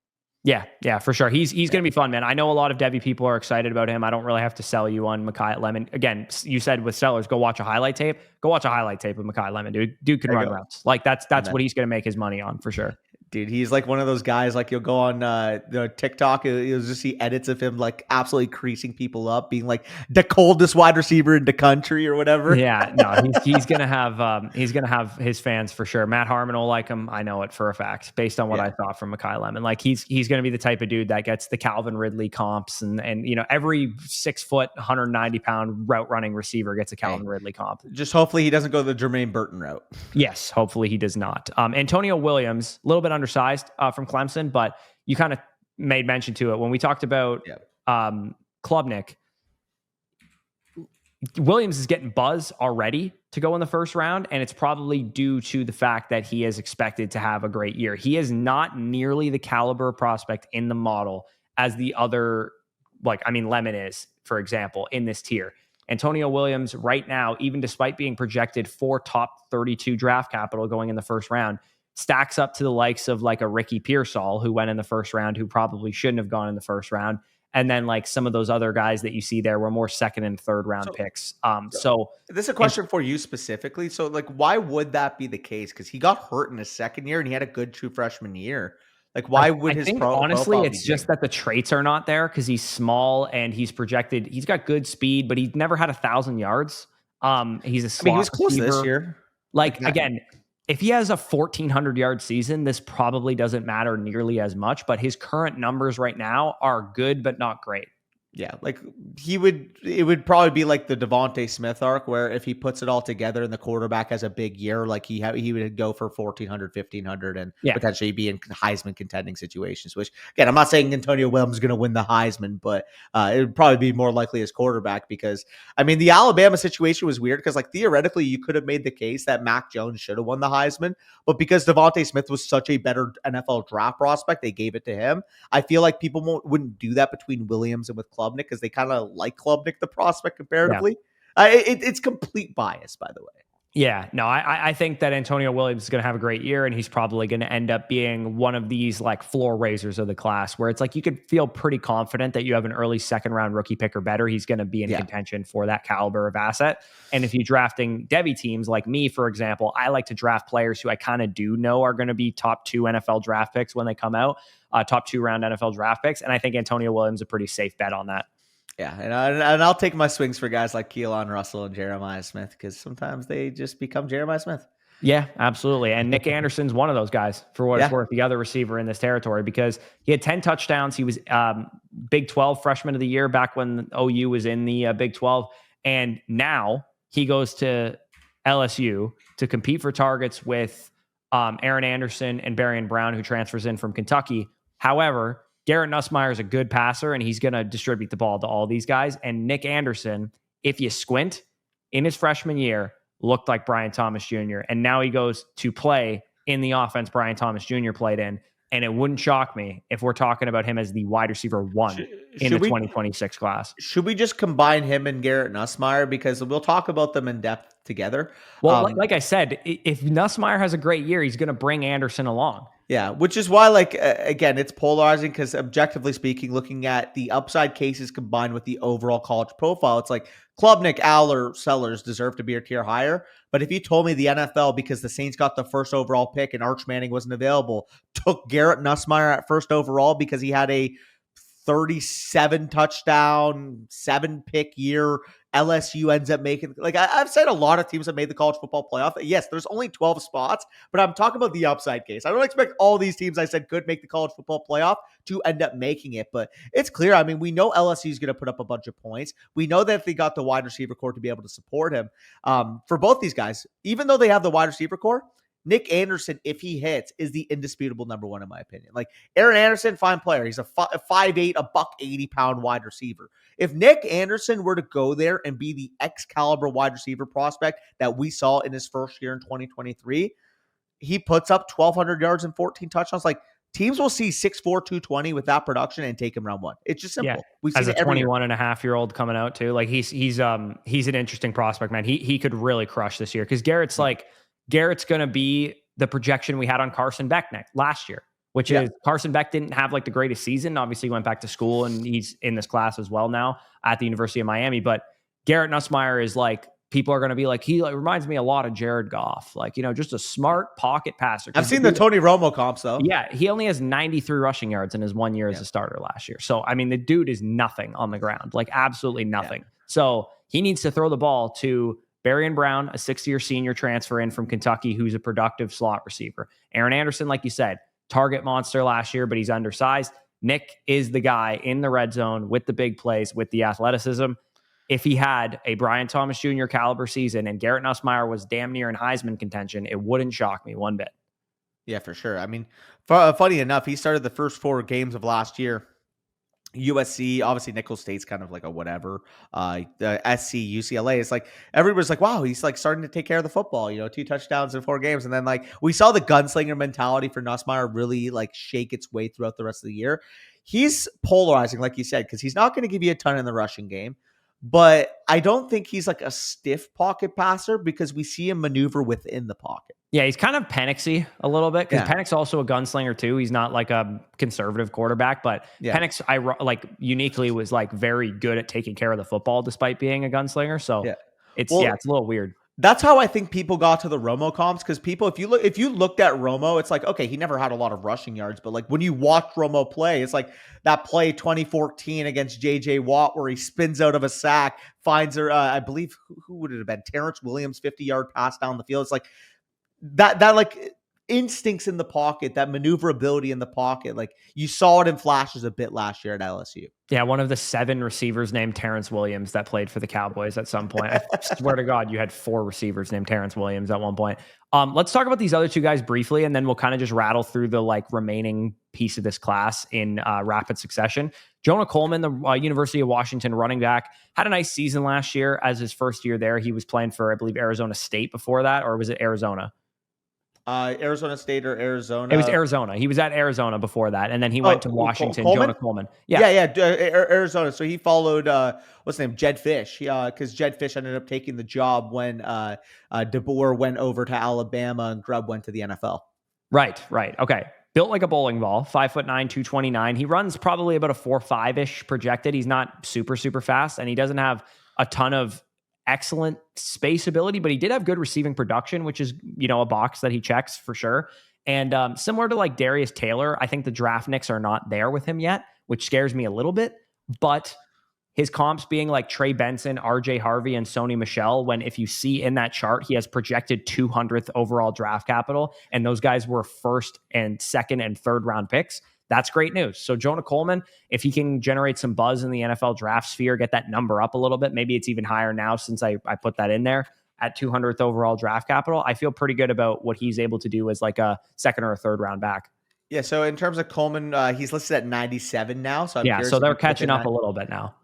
Yeah, for sure. He's going to be fun, man. I know a lot of Devy people are excited about him. I don't really have to sell you on Makai Lemon. Again, you said with Sellers, go watch a highlight tape. Go watch a highlight tape of Makai Lemon, dude. Dude can run routes. Like that's what he's going to make his money on for sure. Dude, he's like one of those guys, like you'll go on the TikTok, you'll just see edits of him like absolutely creasing people up, being like the coldest wide receiver in the country or whatever. Yeah, no, he's gonna have his fans for sure. Matt Harmon will like him. I know it for a fact, based on what I thought from Makai Lemon. Like he's gonna be the type of dude that gets the Calvin Ridley comps, and every 6 foot, 190 pound route running receiver gets a Calvin Ridley comp. Just hopefully he doesn't go the Jermaine Burton route. Yes, hopefully he does not. Antonio Williams, a little bit undersized from Clemson, but you kind of made mention to it when we talked about Klubnik. Williams is getting buzz already to go in the first round, and it's probably due to the fact that he is expected to have a great year. He is not nearly the caliber prospect in the model as the other, Lemon is, for example, in this tier. Antonio Williams right now, even despite being projected for top 32 draft capital going in the first round, stacks up to the likes of like a Ricky Pearsall, who went in the first round, who probably shouldn't have gone in the first round. And then like some of those other guys that you see there were more second and third round picks. So this is a question for you specifically. So like, why would that be the case? Because he got hurt in his second year and he had a good true freshman year. Like, why would his honestly, it's just that the traits are not there because he's small and he's projected. He's got good speed, but he's never had 1,000 yards. He's a slot he was close receiver. This year. Again, if he has a 1,400 yard season, this probably doesn't matter nearly as much. But his current numbers right now are good, but not great. Yeah, like it would probably be like the Devontae Smith arc, where if he puts it all together and the quarterback has a big year, like he would go for 1,400, 1,500 and potentially be in Heisman contending situations, which again, I'm not saying Antonio Williams is going to win the Heisman, but it would probably be more likely as quarterback because the Alabama situation was weird because like theoretically you could have made the case that Mac Jones should have won the Heisman, but because Devontae Smith was such a better NFL draft prospect, they gave it to him. I feel like people wouldn't do that between Williams and with Klubnik because they kind of like Klubnik, the prospect, comparatively. It's complete bias, by the way. Yeah, no, I think that Antonio Williams is going to have a great year, and he's probably going to end up being one of these like floor raisers of the class where it's like you could feel pretty confident that you have an early second round rookie pick or better. He's going to be in contention for that caliber of asset. And if you're drafting Devy teams like me, for example, I like to draft players who I kind of do know are going to be top 2 NFL draft picks when they come out, top 2 round NFL draft picks. And I think Antonio Williams is a pretty safe bet on that. Yeah, and I'll take my swings for guys like Keelan Russell and Jeremiah Smith because sometimes they just become Jeremiah Smith. Yeah, absolutely. And Nick Anderson's one of those guys, for what it's worth, the other receiver in this territory, because he had 10 touchdowns. He was Big 12 freshman of the year back when OU was in the Big 12. And now he goes to LSU to compete for targets with Aaron Anderson and Barian Brown, who transfers in from Kentucky. However, Garrett Nussmeier is a good passer, and he's going to distribute the ball to all these guys. And Nick Anderson, if you squint, in his freshman year, looked like Brian Thomas Jr. And now he goes to play in the offense Brian Thomas Jr. played in. And it wouldn't shock me if we're talking about him as the wide receiver 1 in the 2026 class. Should we just combine him and Garrett Nussmeier? Because we'll talk about them in depth together. Well, like I said, if Nussmeier has a great year, he's going to bring Anderson along. Yeah, which is why, again, it's polarizing because objectively speaking, looking at the upside cases combined with the overall college profile, it's like Klubnik, Allar, Sellers deserve to be a tier higher. But if you told me the NFL, because the Saints got the first overall pick and Arch Manning wasn't available, took Garrett Nussmeier at first overall because he had a 37 touchdown, 7 pick year, LSU ends up making, I've said a lot of teams have made the college football playoff. Yes, there's only 12 spots, but I'm talking about the upside case. I don't expect all these teams I said could make the college football playoff to end up making it, but it's clear. I mean, we know LSU is going to put up a bunch of points. We know that if they got the wide receiver core to be able to support him, for both these guys, even though they have the wide receiver core, Nick Anderson, if he hits, is the indisputable number 1 in my opinion. Like Aaron Anderson, fine player. He's a 5'8", a buck 80-pound wide receiver. If Nick Anderson were to go there and be the Excalibur wide receiver prospect that we saw in his first year in 2023, he puts up 1,200 yards and 14 touchdowns. Like teams will see 6'4", 220 with that production and take him round 1. It's just simple. Yeah. We've As seen a 21-and-a-half-year-old coming out too, like he's an interesting prospect, man. He could really crush this year because Garrett's going to be the projection we had on Carson Beck last year, which is Carson Beck didn't have like the greatest season. Obviously, he went back to school and he's in this class as well now at the University of Miami. But Garrett Nussmeier is like, people are going to be like, he reminds me a lot of Jared Goff, just a smart pocket passer. I've seen the Tony Romo comps though. Yeah, he only has 93 rushing yards in his 1 year as a starter last year. So, I mean, the dude is nothing on the ground, like absolutely nothing. Yeah. So he needs to throw the ball to Barian Brown, a 6-year senior transfer in from Kentucky, who's a productive slot receiver. Aaron Anderson, like you said, target monster last year, but he's undersized. Nick is the guy in the red zone with the big plays, with the athleticism. If he had a Brian Thomas Jr. caliber season and Garrett Nussmeier was damn near in Heisman contention, it wouldn't shock me one bit. Yeah, for sure. I mean, funny enough, he started the first 4 games of last year. USC, obviously Nicholls State's kind of like a whatever. The SC, UCLA, it's like everybody's like, wow, he's like starting to take care of the football, 2 touchdowns in 4 games. And then like we saw the gunslinger mentality for Nussmeier really like shake its way throughout the rest of the year. He's polarizing, like you said, because he's not going to give you a ton in the rushing game. But I don't think he's like a stiff pocket passer because we see him maneuver within the pocket. Yeah, he's kind of Penixy a little bit because Penix's also a gunslinger too. He's not like a conservative quarterback, but Penix, uniquely was like very good at taking care of the football despite being a gunslinger. So it's a little weird. That's how I think people got to the Romo comps because people, if you looked at Romo, it's like, okay, he never had a lot of rushing yards, but like when you watch Romo play, it's like that play 2014 against JJ Watt where he spins out of a sack, finds her, I believe, who would it have been? Terrence Williams, 50-yard pass down the field. It's like that like instincts in the pocket, that maneuverability in the pocket. Like you saw it in flashes a bit last year at LSU. Yeah, one of the 7 receivers named Terrence Williams that played for the Cowboys at some point. I swear to God, you had 4 receivers named Terrence Williams at one point. Let's talk about these other 2 guys briefly, and then we'll kind of just rattle through the like remaining piece of this class in rapid succession. Jonah Coleman, the University of Washington running back, had a nice season last year as his first year there. He was playing for, I believe, Arizona State before that, or was it Arizona? Arizona State or Arizona? It was Arizona. He was at Arizona before that, and then he went to Washington. Coleman? Jonah Coleman. Arizona. So he followed what's his name, Jed Fish. Because Jed Fish ended up taking the job when DeBoer went over to Alabama and Grubb went to the NFL. Right. Okay. Built like a bowling ball, 5'9", 229. He runs probably about a 4.5-ish projected. He's not super fast, and he doesn't have a ton of excellent space ability, but he did have good receiving production, which is, a box that he checks for sure. And similar to like Darius Taylor, I think the draft nicks are not there with him yet, which scares me a little bit. But his comps being like Trey Benson, RJ Harvey, and Sony Michel, when if you see in that chart, he has projected 200th overall draft capital, and those guys were 1st and 2nd and 3rd round picks. That's great news. So Jonah Coleman, if he can generate some buzz in the NFL draft sphere, get that number up a little bit, maybe it's even higher now since I put that in there at 200th overall draft capital, I feel pretty good about what he's able to do as like a 2nd or a 3rd round back. Yeah, so in terms of Coleman, he's listed at 97 now, so I'm Yeah, curious so if they're you can look catching at up a that. little bit now.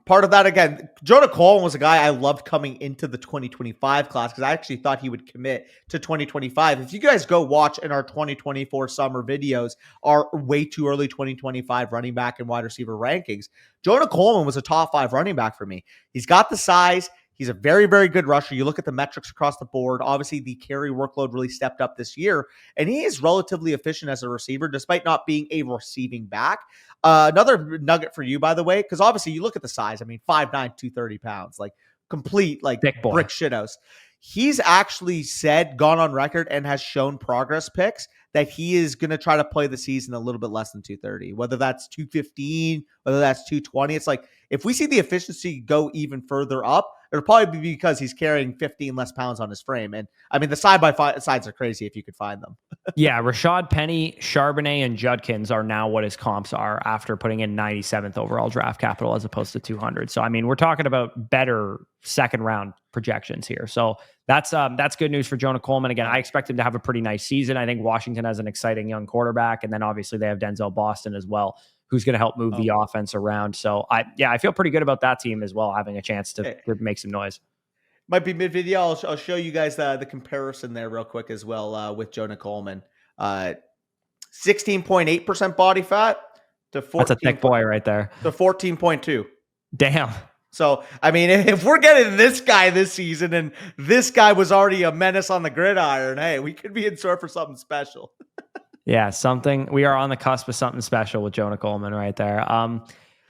Part of that, again, Jonah Coleman was a guy I loved coming into the 2025 class because I actually thought he would commit to 2025. If you guys go watch in our 2024 summer videos, our way too early 2025 running back and wide receiver rankings, Jonah Coleman was a top 5 running back for me. He's got the size. He's a very, very good rusher. You look at the metrics across the board. Obviously, the carry workload really stepped up this year, and he is relatively efficient as a receiver, despite not being a receiving back. Another nugget for you, by the way, because obviously you look at the size. I mean, 5'9", 230 pounds, like complete, like Thick boy. brick shithouse. He's actually gone on record and has shown progress picks that he is going to try to play the season a little bit less than 230, whether that's 215, whether that's 220. It's like, if we see the efficiency go even further up, it'll probably be because he's carrying 15 less pounds on his frame. And I mean, the side-by-sides are crazy if you could find them. Yeah, Rashad Penny, Charbonnet, and Judkins are now what his comps are after putting in 97th overall draft capital as opposed to 200. So, I mean, we're talking about better second round projections here. So that's good news for Jonah Coleman. Again, I expect him to have a pretty nice season. I think Washington has an exciting young quarterback. And then obviously they have Denzel Boston as well, who's going to help move the offense around. So I feel pretty good about that team as well, having a chance to make some noise. Might be mid-video. I'll show you guys the comparison there real quick as well with Jonah Coleman. 16.8% body fat to 14. That's a thick boy right there. To 14.2. Damn. So, I mean, if we're getting this guy this season and this guy was already a menace on the gridiron, hey, we could be in store for something special. Yeah, we are on the cusp of something special with Jonah Coleman right there.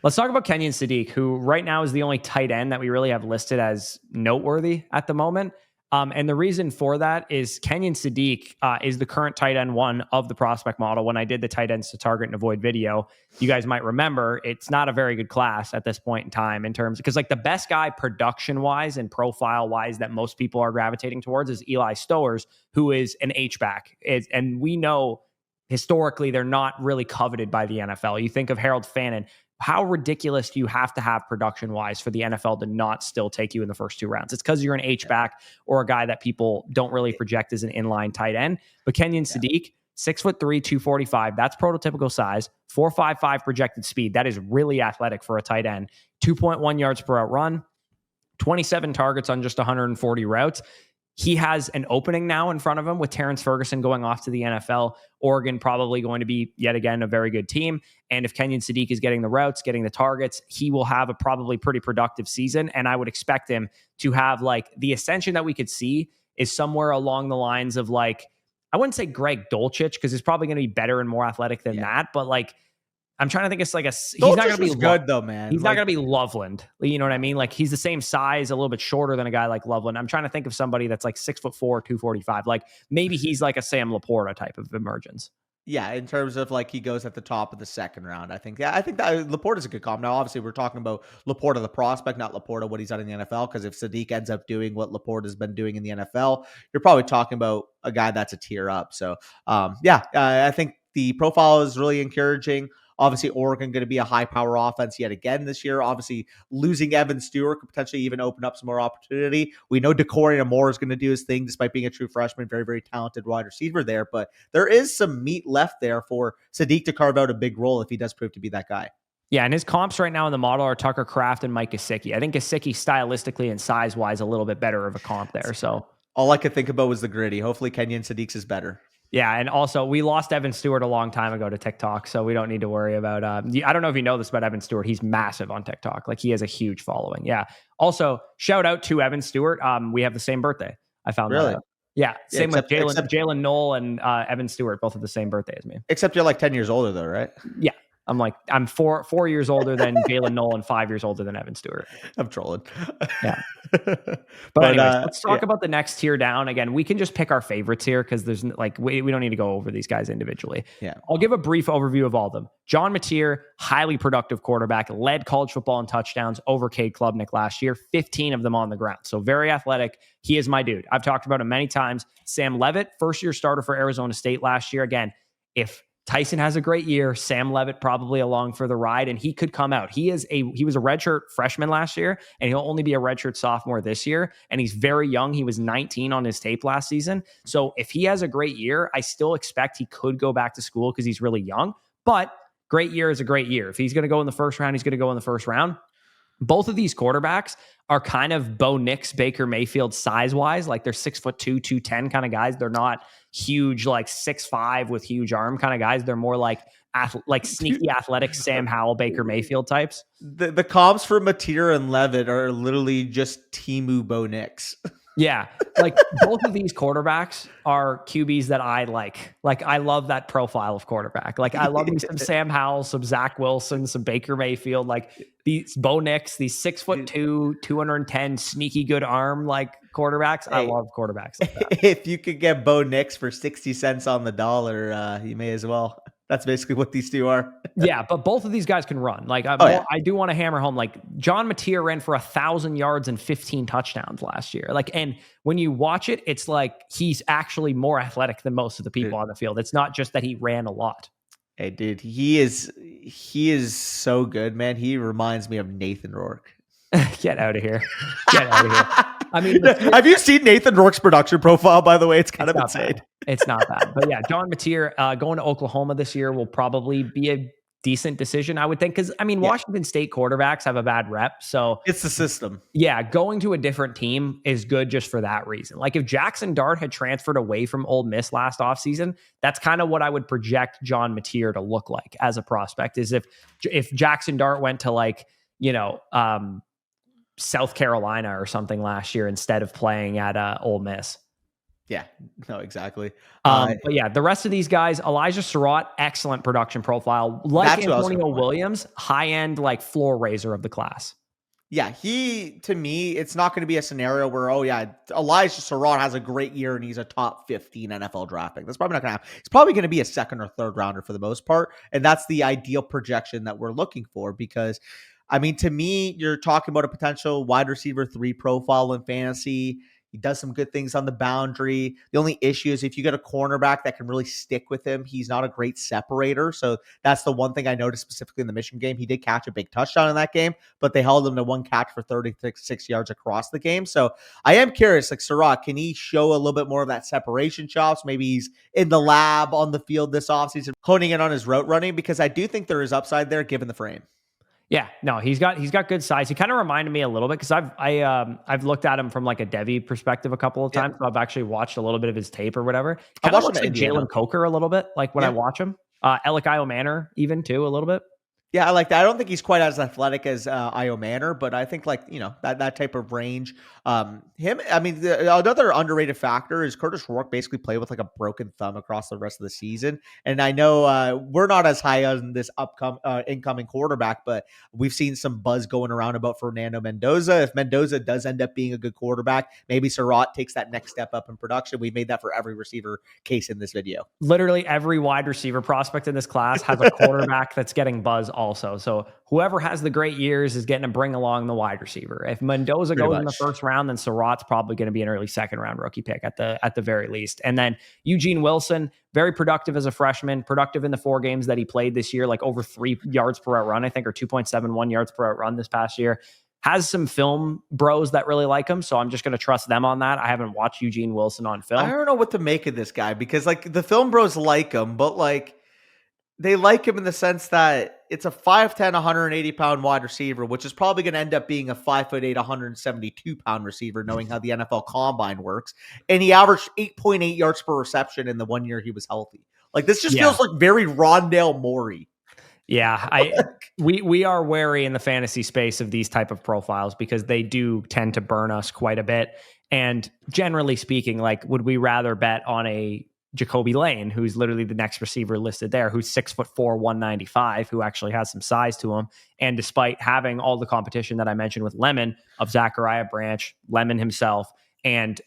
Let's talk about Kenyon Sadiq, who right now is the only tight end that we really have listed as noteworthy at the moment. And the reason for that is Kenyon Sadiq is the current tight end 1 of the prospect model. When I did the tight ends to target and avoid video, you guys might remember it's not a very good class at this point in time in terms, because like the best guy production wise and profile wise that most people are gravitating towards is Eli Stowers, who is an H-back. And we know historically they're not really coveted by the NFL. You think of Harold Fannin. How ridiculous do you have to have production wise for the NFL to not still take you in the first 2 rounds? It's because you're an H-back or a guy that people don't really project as an inline tight end. But Kenyon Sadiq, 6'3", 245. That's prototypical size. 4.55 projected speed. That is really athletic for a tight end. 2.1 yards per out run. 27 targets on just 140 routes. He has an opening now in front of him with Terrence Ferguson going off to the NFL. Oregon probably going to be, yet again, a very good team. And if Kenyon Sadiq is getting the routes, getting the targets, he will have a probably pretty productive season. And I would expect him to have like the ascension that we could see is somewhere along the lines of like, I wouldn't say Greg Dulcich because he's probably going to be better and more athletic than that. But like, I'm trying to think it's like he's not going to be good though, man. He's not going to be Loveland. You know what I mean? Like he's the same size, a little bit shorter than a guy like Loveland. I'm trying to think of somebody that's like 6'4", 245. Like maybe he's like a Sam Laporta type of emergence. Yeah, in terms of like he goes at the top of the second round, I think that Laporta's a good comp. Now, obviously, we're talking about Laporta the prospect, not Laporta what he's done in the NFL. Because if Sadiq ends up doing what Laporta's been doing in the NFL, you're probably talking about a guy that's a tier up. So, I think the profile is really encouraging. Obviously, Oregon going to be a high-power offense yet again this year. Obviously, losing Evan Stewart could potentially even open up some more opportunity. We know DeCorian Moore is going to do his thing despite being a true freshman. Very, very talented wide receiver there. But there is some meat left there for Sadiq to carve out a big role if he does prove to be that guy. Yeah, and his comps right now in the model are Tucker Kraft and Mike Gesicki. I think Gesicki stylistically and size-wise a little bit better of a comp there. So all I could think about was the gritty. Hopefully, Kenyon Sadiq's is better. Yeah, and also we lost Evan Stewart a long time ago to TikTok, so we don't need to worry about. I don't know if you know this about Evan Stewart. He's massive on TikTok. Like he has a huge following. Yeah. Also, shout out to Evan Stewart. We have the same birthday. I found that out. Yeah, same with Jalen Knoll and Evan Stewart, both have the same birthday as me. Except you're like 10 years older, though, right? Yeah. I'm 4 years older than Jalen Knoll and 5 years older than Evan Stewart. I'm trolling. Yeah. But anyways, let's talk about the next tier down. Again, we can just pick our favorites here because there's like we don't need to go over these guys individually. Yeah. I'll give a brief overview of all of them. John Mateer, highly productive quarterback, led college football in touchdowns over Cade Klubnik last year, 15 of them on the ground. So very athletic. He is my dude. I've talked about him many times. Sam Leavitt, first-year starter for Arizona State last year. Again, if Tyson has a great year. Sam Leavitt probably along for the ride, and he could come out. He was a redshirt freshman last year, and he'll only be a redshirt sophomore this year. And he's very young. He was 19 on his tape last season. So if he has a great year, I still expect he could go back to school because he's really young. But great year is a great year. If he's going to go in the first round, he's going to go in the first round. Both of these quarterbacks are kind of Bo Nix, Baker Mayfield size-wise. Like they're 6'2", 210 kind of guys. They're not huge, like 6'5" with huge arm kind of guys. They're more like sneaky athletic Sam Howell, Baker Mayfield types. The comps for Mateer and Leavitt are literally just Timu Bo Nix. Yeah, like both of these quarterbacks are QBs that I like. Like I love that profile of quarterback. Like I love me some Sam Howell, some Zach Wilson, some Baker Mayfield. Like these Bo Nix, these 6'2", 210 sneaky good arm like quarterbacks. I love quarterbacks like that. If you could get Bo Nix for 60 cents on the dollar, you may as well. That's basically what these two are. Yeah, but both of these guys can run. Like I do want to hammer home. Like John Mateer ran for 1,000 yards and 15 touchdowns last year. Like, and when you watch it, it's like he's actually more athletic than most of the people on the field. It's not just that he ran a lot. Hey, dude, he is so good, man. He reminds me of Nathan Rourke. Get out of here. Get out of here. I mean, have you seen Nathan Rourke's production profile, by the way? It's kind of insane. Bad. It's not bad. But yeah, John Mateer going to Oklahoma this year will probably be a decent decision, I would think. Because, I mean, Washington State quarterbacks have a bad rep. So it's the system. Yeah, going to a different team is good just for that reason. Like if Jackson Dart had transferred away from Ole Miss last offseason, that's kind of what I would project John Mateer to look like as a prospect, is if Jackson Dart went to like, South Carolina or something last year instead of playing at Ole Miss. Yeah, no, exactly. But yeah, the rest of these guys, Elijah Surratt, excellent production profile. Like Antonio Williams, high-end, like floor raiser of the class. Yeah, to me, it's not going to be a scenario where, Elijah Surratt has a great year and he's a top 15 NFL draft pick. That's probably not going to happen. It's probably going to be a second or third rounder for the most part. And that's the ideal projection that we're looking for because, I mean, to me, you're talking about a potential wide receiver 3 profile in fantasy. He does some good things on the boundary. The only issue is if you get a cornerback that can really stick with him, he's not a great separator. So that's the one thing I noticed specifically in the Michigan game. He did catch a big touchdown in that game, but they held him to one catch for 36 yards across the game. So I am curious, like Surratt, can he show a little bit more of that separation chops? Maybe he's in the lab on the field this offseason, honing in on his route running, because I do think there is upside there given the frame. Yeah, no, he's got good size. He kind of reminded me a little bit because I've looked at him from like a Devy perspective a couple of times. Yeah. So I've actually watched a little bit of his tape or whatever. Kind of looks like Jalen Coker a little bit, like when I watch him. Alec Io Manor even too a little bit. Yeah, I like that. I don't think he's quite as athletic as Io Manor, but I think that type of range. Another underrated factor is Curtis Rourke basically played with like a broken thumb across the rest of the season. And I know we're not as high on this incoming quarterback, but we've seen some buzz going around about Fernando Mendoza. If Mendoza does end up being a good quarterback, maybe Surratt takes that next step up in production. We've made that for every receiver case in this video. Literally every wide receiver prospect in this class has a quarterback that's getting buzz also. So whoever has the great years is getting to bring along the wide receiver. If Mendoza goes in the first round, then Surratt's probably going to be an early second round rookie pick at the very least. And then Eugene Wilson, very productive as a freshman, productive in the 4 games that he played this year, like over 3 yards per out run, I think, or 2.71 yards per out run this past year. Has some film bros that really like him, so I'm just going to trust them on that. I haven't watched Eugene Wilson on film. I don't know what to make of this guy because like the film bros like him, but like they like him in the sense that it's a 5'10", 180-pound wide receiver, which is probably going to end up being a 5'8", 172-pound receiver, knowing how the NFL Combine works. And he averaged 8.8 yards per reception in the 1 year he was healthy. Like this just feels like very Rondale Moore-y. Yeah, we are wary in the fantasy space of these type of profiles because they do tend to burn us quite a bit. And generally speaking, like, would we rather bet on a Jacoby Lane, who's literally the next receiver listed there, who's 6'4", 195, who actually has some size to him. And despite having all the competition that I mentioned with Lemon, of Zachariah Branch, Lemon himself, and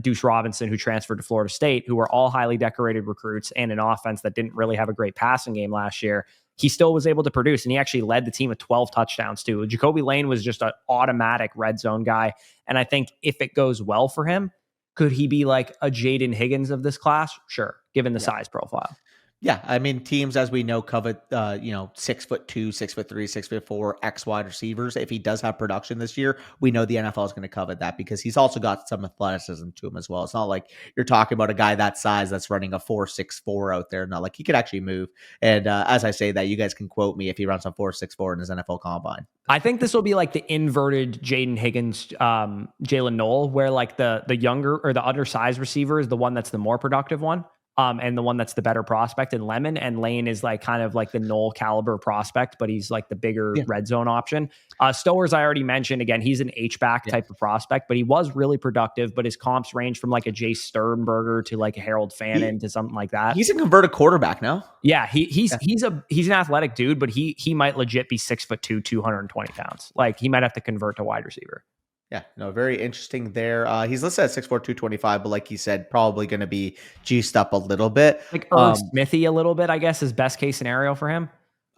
Deuce Robinson, who transferred to Florida State, who were all highly decorated recruits and an offense that didn't really have a great passing game last year, he still was able to produce. And he actually led the team with 12 touchdowns too. Jacoby Lane was just an automatic red zone guy. And I think if it goes well for him, could he be like a Jaden Higgins of this class? Sure, given the size profile. Yeah, I mean, teams as we know covet 6'2", 6'3", 6'4" X wide receivers. If he does have production this year, we know the NFL is going to covet that because he's also got some athleticism to him as well. It's not like you're talking about a guy that size that's running a 4.64 out there. Not like he could actually move. And as I say that, you guys can quote me if he runs a 4.64 in his NFL combine. I think this will be like the inverted Jaden Higgins, Jalen Noel, where like the younger or the undersized receiver is the one that's the more productive one. And the one that's the better prospect in Lemon, and Lane is like kind of like the Noel caliber prospect, but he's like the bigger red zone option. Stowers, I already mentioned, again, he's an H-back type of prospect, but he was really productive, but his comps range from like a Jay Sternberger to like a Harold Fannin to something like that. He's a converted quarterback now. Yeah, he's an athletic dude, but he might legit be 6'2", 220 pounds. Like he might have to convert to wide receiver. Yeah, no, very interesting there. He's listed at 6'4", 225, but like he said, probably going to be juiced up a little bit. Like Smithy a little bit, I guess, is best case scenario for him.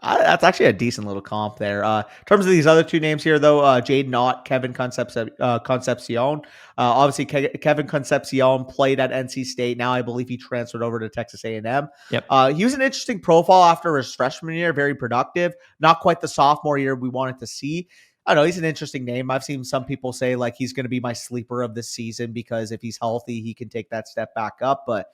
That's actually a decent little comp there. In terms of these other two names here, though, Jaden Ott, Kevin Concepcion. Obviously, Kevin Concepcion played at NC State. Now I believe he transferred over to Texas A&M. Yep. He was an interesting profile after his freshman year, very productive. Not quite the sophomore year we wanted to see. I don't know. He's an interesting name. I've seen some people say like he's going to be my sleeper of this season because if he's healthy, he can take that step back up. But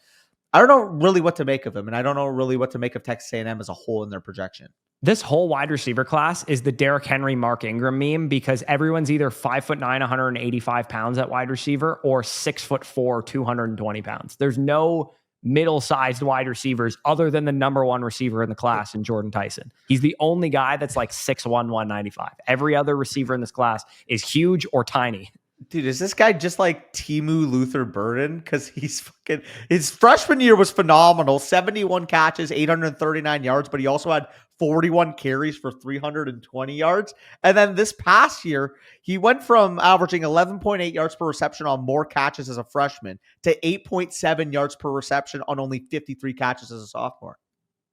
I don't know really what to make of him, and I don't know really what to make of Texas A&M as a whole in their projection. This whole wide receiver class is the Derrick Henry, Mark Ingram meme because everyone's either 5'9", 185 pounds at wide receiver or 6'4", 220 pounds. There's no middle-sized wide receivers other than the number one receiver in the class in Jordyn Tyson. He's the only guy that's like 6'1", 195. Every other receiver in this class is huge or tiny. Dude, is this guy just like Timu Luther Burden? Because his freshman year was phenomenal. 71 catches, 839 yards, but he also had 41 carries for 320 yards. And then this past year, he went from averaging 11.8 yards per reception on more catches as a freshman to 8.7 yards per reception on only 53 catches as a sophomore.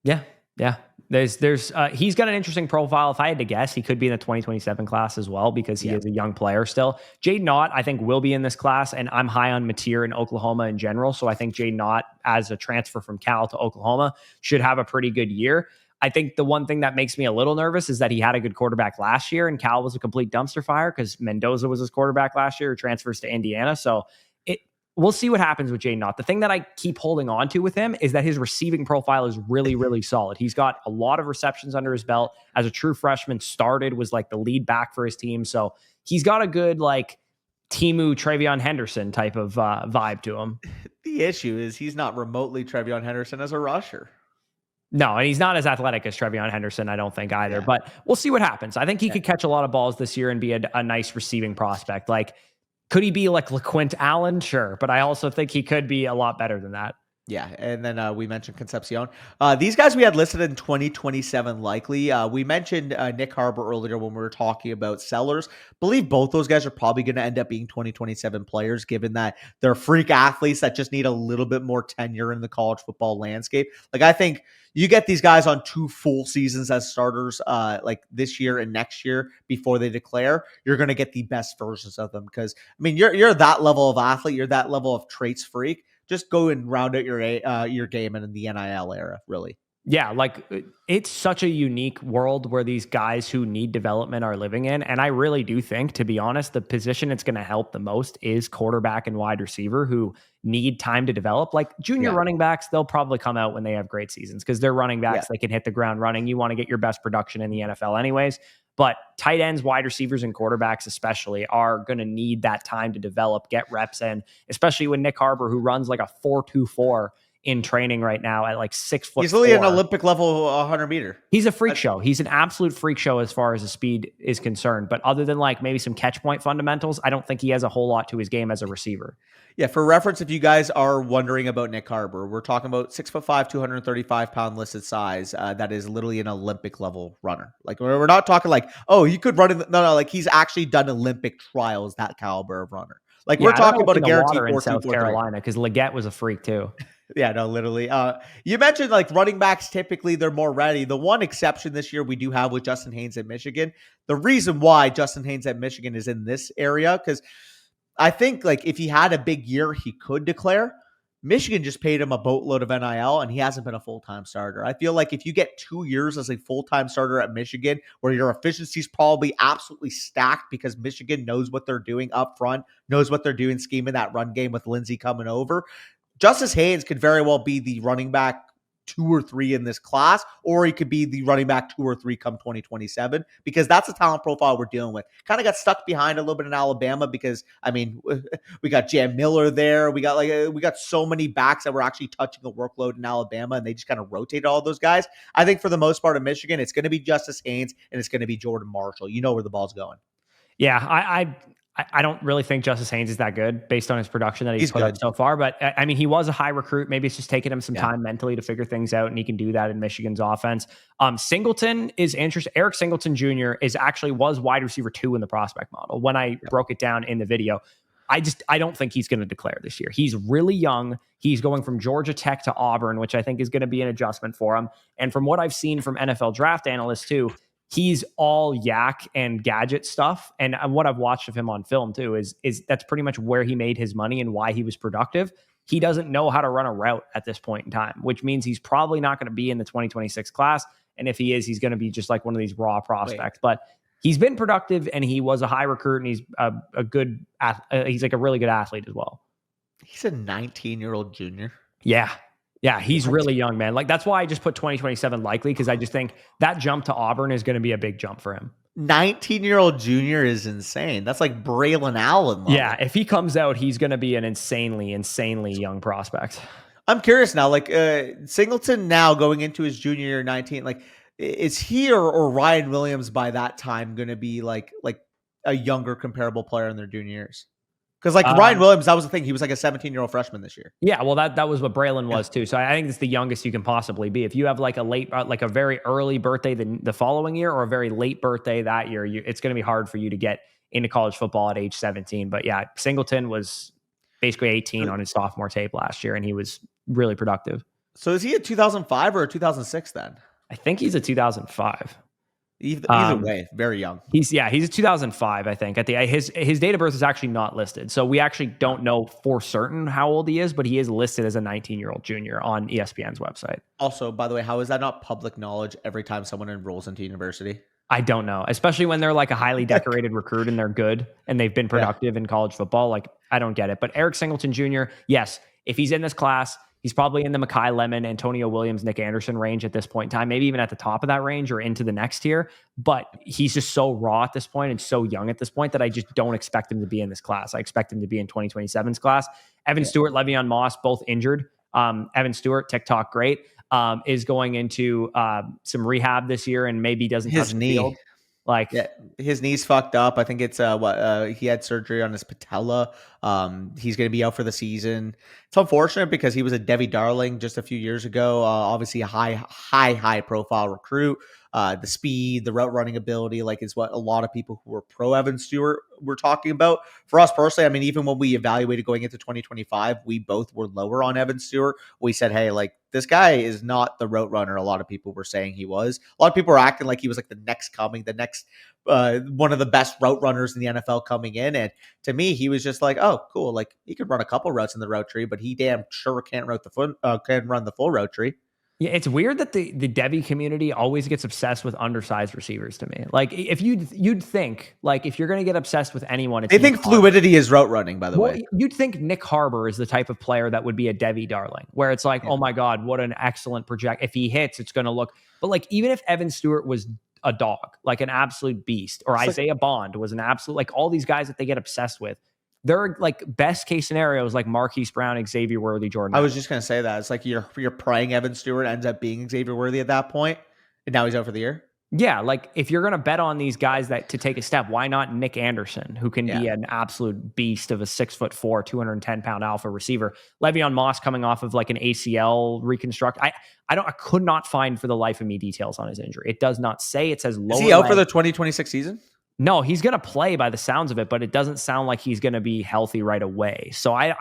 Yeah. He's got an interesting profile. If I had to guess, he could be in the 2027 class as well because he is a young player still. Jaden Ott, I think, will be in this class, and I'm high on Mateer in Oklahoma in general. So I think Jaden Ott, as a transfer from Cal to Oklahoma, should have a pretty good year. I think the one thing that makes me a little nervous is that he had a good quarterback last year, and Cal was a complete dumpster fire because Mendoza was his quarterback last year, who transfers to Indiana. So we'll see what happens with Jaden Ott. The thing that I keep holding on to with him is that his receiving profile is really, really solid. He's got a lot of receptions under his belt. As a true freshman, was like the lead back for his team. So he's got a good like Timu Travion Henderson type of vibe to him. The issue is he's not remotely Travion Henderson as a rusher. No, and he's not as athletic as Travion Henderson, I don't think either. Yeah. But we'll see what happens. I think he could catch a lot of balls this year and be a nice receiving prospect. Like, could he be like LaQuint Allen? Sure. But I also think he could be a lot better than that. Yeah. And then we mentioned Concepcion. These guys we had listed in 2027 likely. We mentioned Nick Harbor earlier when we were talking about Sellers. Believe both those guys are probably going to end up being 2027 players, given that they're freak athletes that just need a little bit more tenure in the college football landscape. Like, I think you get these guys on 2 full seasons as starters like this year and next year before they declare, you're going to get the best versions of them. Because, I mean, you're that level of athlete. You're that level of traits freak. Just go and round out your game in the NIL era, really. Yeah, like it's such a unique world where these guys who need development are living in. And I really do think, to be honest, the position it's going to help the most is quarterback and wide receiver who need time to develop. Like junior running backs, they'll probably come out when they have great seasons because they're running backs. They can hit the ground running. You want to get your best production in the NFL anyways. But tight ends, wide receivers, and quarterbacks especially are going to need that time to develop, get reps in, especially when Nick Harbor, who runs like a 4.24 in training right now at like 6 foot. He's really an Olympic level 100 meter. He's a freak show. He's an absolute freak show as far as the speed is concerned. But other than like maybe some catch point fundamentals, I don't think he has a whole lot to his game as a receiver. Yeah, for reference, if you guys are wondering about Nick Harbor, we're talking about 6'5", 235 pound listed size. That is literally an Olympic level runner. Like we're not talking like, oh, he could run in. No, like he's actually done Olympic trials, that caliber of runner. Like we're talking about a guaranteed in South Carolina because Leggett was a freak too. Yeah, no, literally. You mentioned like running backs, typically they're more ready. The one exception this year we do have with Justin Haynes at Michigan. The reason why Justin Haynes at Michigan is in this area, because I think like if he had a big year, he could declare. Michigan just paid him a boatload of NIL, and he hasn't been a full-time starter. I feel like if you get 2 years as a full-time starter at Michigan, where your efficiency is probably absolutely stacked because Michigan knows what they're doing up front, knows what they're doing scheming that run game with Lindsey coming over, Justice Haynes could very well be the running back 2 or 3 in this class, or he could be the running back 2 or 3 come 2027, because that's the talent profile we're dealing with. Kind of got stuck behind a little bit in Alabama because, I mean, we got Jam Miller there. We got so many backs that were actually touching a workload in Alabama, and they just kind of rotated all those guys. I think for the most part of Michigan, it's going to be Justice Haynes and it's going to be Jordan Marshall. You know where the ball's going. Yeah, I don't really think Justice Haynes is that good based on his production that he's put up so far. But I mean, he was a high recruit. Maybe it's just taking him some time mentally to figure things out, and he can do that in Michigan's offense. Singleton is interesting. Eric Singleton Jr. was wide receiver 2 in the prospect model. When I broke it down in the video, I don't think he's going to declare this year. He's really young. He's going from Georgia Tech to Auburn, which I think is going to be an adjustment for him. And from what I've seen from NFL draft analysts too, he's all yak and gadget stuff. And what I've watched of him on film too is that's pretty much where he made his money and why he was productive. He doesn't know how to run a route at this point in time, which means he's probably not going to be in the 2026 class. And if he is, he's going to be just like one of these raw prospects. But he's been productive, and he was a high recruit, and he's a good, he's like a really good athlete as well. He's a 19-year-old junior. Yeah, he's really young, man. Like, that's why I just put 2027 likely, because I just think that jump to Auburn is going to be a big jump for him. 19-year-old junior is insane. That's like Braylon Allen. Yeah, if he comes out, he's going to be an insanely young prospect. I'm curious now, like Singleton now going into his junior year, 19, like is he or Ryan Williams by that time going to be like a younger comparable player in their junior years? Because like Ryan Williams, that was the thing. He was like a 17-year-old freshman this year. Yeah, well, that was what Braylon was too. So I think it's the youngest you can possibly be. If you have like a late, like a very early birthday the following year, or a very late birthday that year, it's going to be hard for you to get into college football at age 17. But yeah, Singleton was basically 18 on his sophomore tape last year, and he was really productive. So is he a 2005 or a 2006 then? I think he's a 2005. Either way, very young. He's a 2005, I think. His date of birth is actually not listed, so we actually don't know for certain how old he is, but he is listed as a 19-year-old junior on ESPN's website. Also, by the way, how is that not public knowledge every time someone enrolls into university? I don't know, especially when they're like a highly decorated recruit and they're good and they've been productive in college football. Like, I don't get it. But Eric Singleton Jr., yes, if he's in this class, he's probably in the Makai Lemon, Antonio Williams, Nick Anderson range at this point in time, maybe even at the top of that range or into the next tier. But he's just so raw at this point and so young at this point that I just don't expect him to be in this class. I expect him to be in 2027's class. Evan Stewart, Le'Veon Moss, both injured. Evan Stewart, TikTok great, is going into some rehab this year and maybe doesn't touch his knee. The field. Like, yeah, his knee's fucked up. I think it's he had surgery on his patella. He's going to be out for the season. It's unfortunate because he was a Debbie Darling just a few years ago. Obviously a high profile recruit. The speed, the route running ability, like is what a lot of people who were pro Evan Stewart were talking about. For us personally, I mean, even when we evaluated going into 2025, we both were lower on Evan Stewart. We said, hey, like this guy is not the route runner a lot of people were saying he was. A lot of people were acting like he was like the next coming, the next one of the best route runners in the NFL coming in. And to me, he was just like, oh, cool. Like he could run a couple routes in the route tree, but he damn sure can't run the full route tree. Yeah, it's weird that the Debbie community always gets obsessed with undersized receivers to me. Like, if you'd think, like, if you're going to get obsessed with anyone, they think fluidity is route running, by the way. You'd think Nick Harbor is the type of player that would be a Debbie Darling, where it's like, oh my God, what an excellent project. If he hits, it's going to look. But like, even if Evan Stewart was a dog, like an absolute beast, or Isaiah Bond was an absolute, like all these guys that they get obsessed with, they're like best case scenarios like Marquise Brown, Xavier Worthy, Jordan. I was just gonna say that it's like you're praying Evan Stewart ends up being Xavier Worthy at that point, and now he's out for the year. Yeah, like if you're gonna bet on these guys that to take a step, why not Nick Anderson, who can be an absolute beast of a 6'4", 210-pound alpha receiver? Le'Veon Moss coming off of like an ACL reconstruct. I could not find for the life of me details on his injury. It does not say. It says lower. Is he out for the 2026 season? No, he's going to play by the sounds of it, but it doesn't sound like he's going to be healthy right away. So I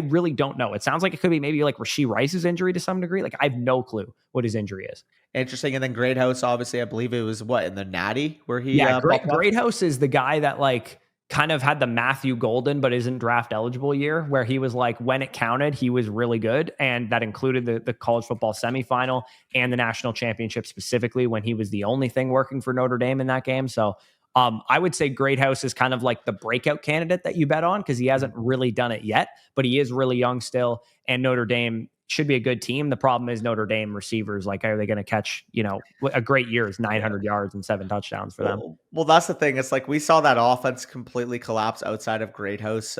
really don't know. It sounds like it could be maybe like Rashee Rice's injury to some degree. Like I have no clue what his injury is. Interesting. And then Greathouse, obviously, I believe it was in the Natty where he. Greathouse is the guy that like kind of had the Matthew Golden but isn't draft eligible year, where he was like, when it counted, he was really good. And that included the college football semifinal and the national championship, specifically when he was the only thing working for Notre Dame in that game. So I would say Greathouse is kind of like the breakout candidate that you bet on, because he hasn't really done it yet, but he is really young still. And Notre Dame should be a good team. The problem is Notre Dame receivers, like, are they going to catch, a great year is 900 yards and 7 touchdowns for them. Well, that's the thing. It's like we saw that offense completely collapse outside of Greathouse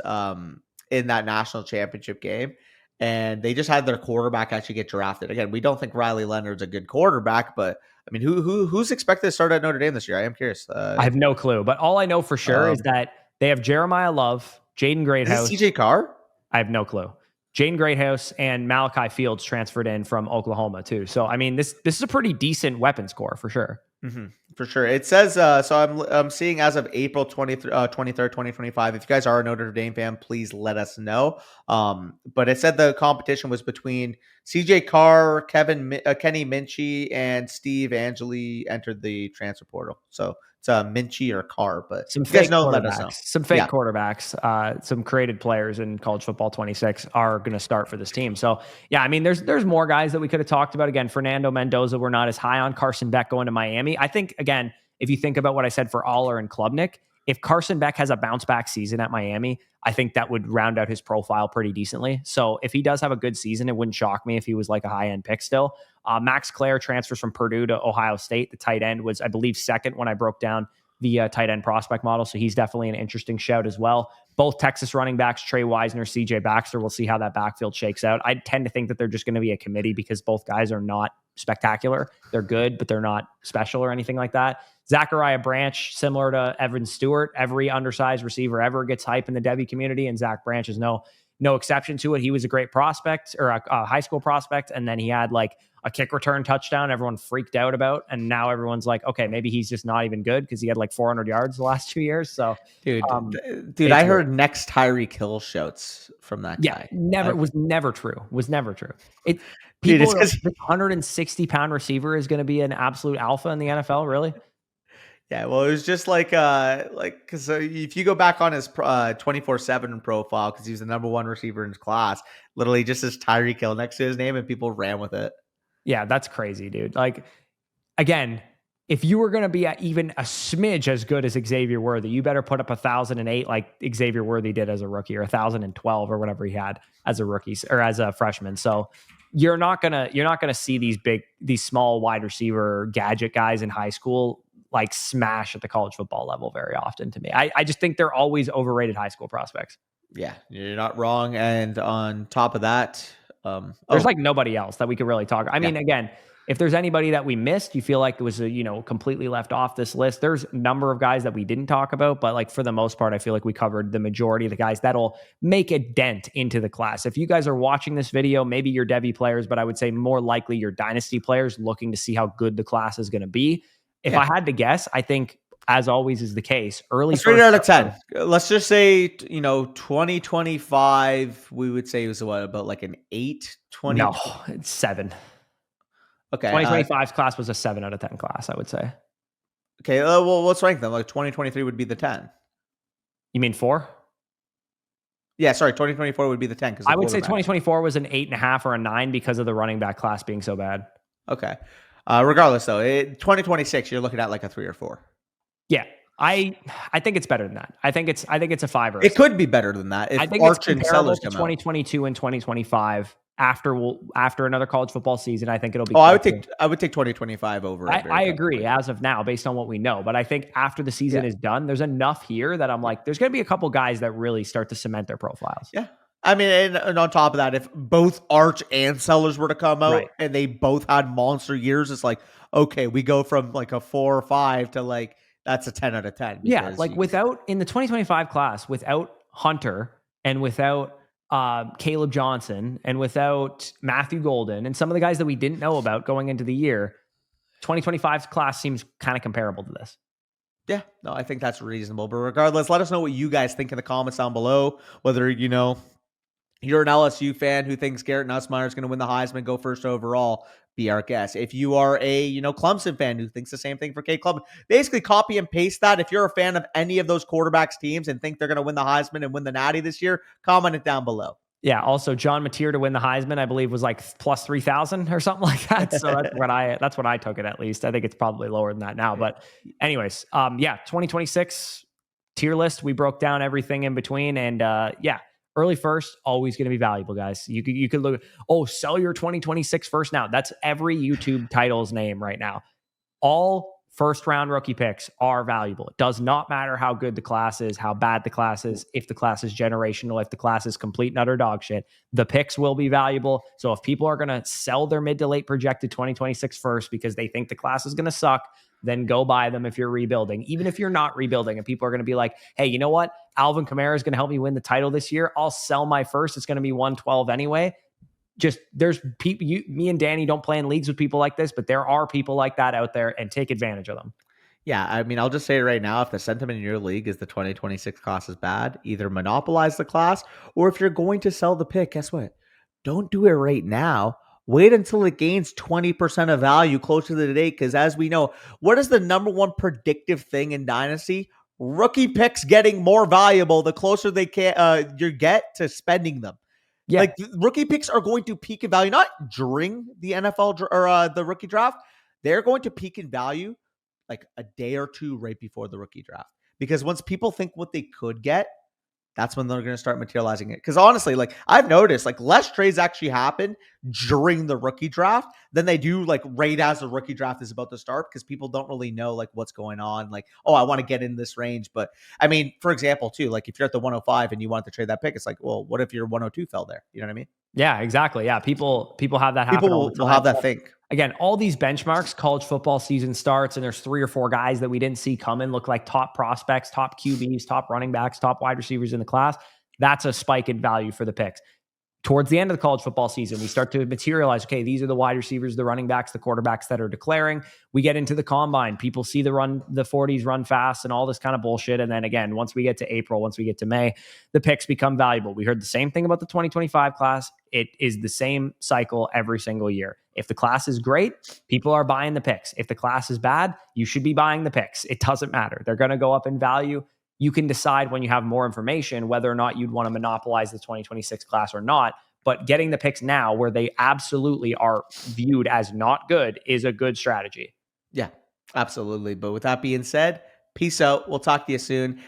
in that national championship game. And they just had their quarterback actually get drafted. Again, we don't think Riley Leonard's a good quarterback, but I mean, who's expected to start at Notre Dame this year? I am curious. I have no clue, but all I know for sure is that they have Jeremiyah Love, Jaden Greathouse. Is it CJ Carr? I have no clue. Jaden Greathouse and Malachi Fields transferred in from Oklahoma too. So, I mean, this is a pretty decent weapons core for sure. Mm-hmm. For sure. It says, so I'm seeing as of April 23rd, 2025. If you guys are a Notre Dame fan, please let us know. But it said the competition was between CJ Carr, Kenny Minchie, and Steve Angeli entered the transfer portal. So it's Minchie or Carr, but some fake quarterbacks. Some fake quarterbacks, some created players in college football 26 are going to start for this team. So yeah, I mean, there's more guys that we could have talked about. Again, Fernando Mendoza, we're not as high on. Carson Beck going to Miami. I think, again, if you think about what I said for Allar and Klubnik, if Carson Beck has a bounce back season at Miami, I think that would round out his profile pretty decently. So if he does have a good season, it wouldn't shock me if he was like a high end pick still. Max Clare transfers from Purdue to Ohio State. The tight end was, I believe, second when I broke down the tight end prospect model. So he's definitely an interesting shout as well. Both Texas running backs, Trey Wisner, CJ Baxter. We'll see how that backfield shakes out. I tend to think that they're just going to be a committee because both guys are not spectacular. They're good, but they're not special or anything like that. Zachariah Branch, similar to Evan Stewart, every undersized receiver ever gets hype in the Devy community, and Zach Branch is no exception to it. He was a great prospect, or a high school prospect, and then he had like a kick return touchdown everyone freaked out about, and now everyone's like, okay, maybe he's just not even good because he had like 400 yards the last 2 years. So dude, I heard next Tyreek Hill shouts from that guy. Was never true. People, this 160-pound receiver is going to be an absolute alpha in the NFL, really? Yeah, well, it was just because if you go back on his 24/7 profile, because he was the number one receiver in his class, literally just says Tyreek Hill next to his name, and people ran with it. Yeah, that's crazy, dude. Like, again, if you were going to be even a smidge as good as Xavier Worthy, you better put up 1,008 like Xavier Worthy did as a rookie, or 1,012 or whatever he had as a rookie or as a freshman. So you're not gonna see these small wide receiver gadget guys in high school like smash at the college football level very often to me. I just think they're always overrated high school prospects. Yeah, you're not wrong. And on top of that, there's like nobody else that we could really talk. I mean, again, if there's anybody that we missed, you feel like it was completely left off this list. There's a number of guys that we didn't talk about, but like for the most part, I feel like we covered the majority of the guys that'll make a dent into the class. If you guys are watching this video, maybe you're Devy players, but I would say more likely you're Dynasty players looking to see how good the class is going to be. If I had to guess, I think, as always is the case, let's rate it out of 10. Let's just say, 2025, we would say it was about like an 8, 20. No, it's 7. Okay. 2025's class was a 7 out of 10 class, I would say. Okay. Well, let's rank them. Like 2023 would be the 10. You mean 4? Yeah, sorry. 2024 would be the 10. I would say 2024 was an 8.5 or a 9 because of the running back class being so bad. Okay. Regardless, though, 2026, you're looking at like a 3 or 4. Yeah, I think it's better than that. I think it's a 5 or. It could be better than that if I think Arch and Sellers come 2022 and 2025 after another college football season. I think it'll be. Oh, I would take 2025 over. I agree as of now, based on what we know. But I think after the season is done, there's enough here that I'm like, there's going to be a couple guys that really start to cement their profiles. Yeah. I mean, and on top of that, if both Arch and Sellers were to come out and they both had monster years, it's like, okay, we go from like a 4 or 5 to like, that's a 10 out of 10. Yeah. Like in the 2025 class, without Hunter and without Caleb Johnson and without Matthew Golden and some of the guys that we didn't know about going into the year, 2025's class seems kind of comparable to this. Yeah, no, I think that's reasonable. But regardless, let us know what you guys think in the comments down below, whether, you're an LSU fan who thinks Garrett Nussmeier is going to win the Heisman, go first overall, be our guest. If you are a, Clemson fan who thinks the same thing for Cade Klubnik, basically copy and paste that. If you're a fan of any of those quarterbacks teams and think they're going to win the Heisman and win the Natty this year, comment it down below. Yeah. Also, John Mateer to win the Heisman, I believe, was like plus 3,000 or something like that. So that's what I took it, at least. I think it's probably lower than that now. But anyways, 2026 tier list. We broke down everything in between, and early first always going to be valuable, guys. You could look. Sell your 2026 first now. That's every YouTube title's name right now. All first round rookie picks are valuable. It does not matter how good the class is, how bad the class is, if the class is generational, if the class is complete and utter dog shit. The picks will be valuable. So if people are going to sell their mid to late projected 2026 first because they think the class is going to suck, then go buy them if you're rebuilding. Even if you're not rebuilding and people are going to be like, hey, you know what? Alvin Kamara is going to help me win the title this year. I'll sell my first. It's going to be 112 anyway. Just there's people, me and Danny don't play in leagues with people like this, but there are people like that out there, and take advantage of them. Yeah, I mean, I'll just say it right now. If the sentiment in your league is the 2026 class is bad, either monopolize the class, or if you're going to sell the pick, guess what? Don't do it right now. Wait until it gains 20% of value closer to the date, because as we know, what is the number one predictive thing in Dynasty? Rookie picks getting more valuable the closer they can you get to spending them. Yeah. Like rookie picks are going to peak in value, not during the NFL or the rookie draft. They're going to peak in value like a day or two right before the rookie draft. Because once people think what they could get, that's when they're going to start materializing it. Because honestly, like I've noticed, like less trades actually happen during the rookie draft than they do like right as the rookie draft is about to start, because people don't really know like what's going on. Like, oh, I want to get in this range. But I mean, for example, too, like if you're at the 105 and you want to trade that pick, it's like, well, what if your 102 fell there? You know what I mean? Yeah, exactly. Yeah, people have that happen. People will have that think. Again, all these benchmarks, college football season starts, and there's 3 or 4 guys that we didn't see coming, look like top prospects, top QBs, top running backs, top wide receivers in the class. That's a spike in value for the picks. Towards the end of the college football season, we start to materialize, okay, these are the wide receivers, the running backs, the quarterbacks that are declaring. We get into the combine. People see the 40s run fast and all this kind of bullshit. And then again, once we get to April, once we get to May, the picks become valuable. We heard the same thing about the 2025 class. It is the same cycle every single year. If the class is great, people are buying the picks. If the class is bad, you should be buying the picks. It doesn't matter. They're going to go up in value. You can decide when you have more information whether or not you'd want to monopolize the 2026 class or not. But getting the picks now where they absolutely are viewed as not good is a good strategy. Yeah, absolutely. But with that being said, peace out. We'll talk to you soon.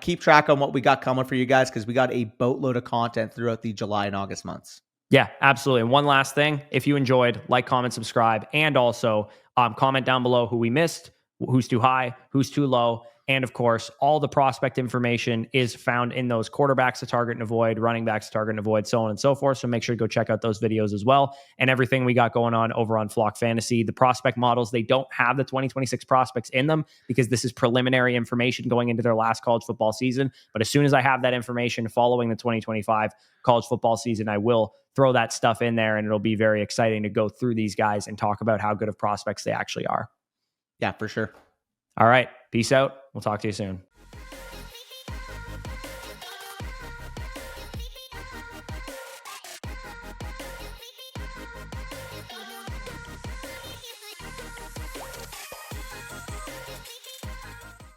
Keep track on what we got coming for you guys, because we got a boatload of content throughout the July and August months. Yeah, absolutely. And one last thing, if you enjoyed, like, comment, subscribe, and also comment down below who we missed, who's too high, who's too low. And of course, all the prospect information is found in those quarterbacks to target and avoid, running backs to target and avoid, so on and so forth. So make sure to go check out those videos as well. And everything we got going on over on Flock Fantasy. The prospect models, they don't have the 2026 prospects in them because this is preliminary information going into their last college football season. But as soon as I have that information following the 2025 college football season, I will throw that stuff in there, and it'll be very exciting to go through these guys and talk about how good of prospects they actually are. Yeah, for sure. All right. Peace out. We'll talk to you soon.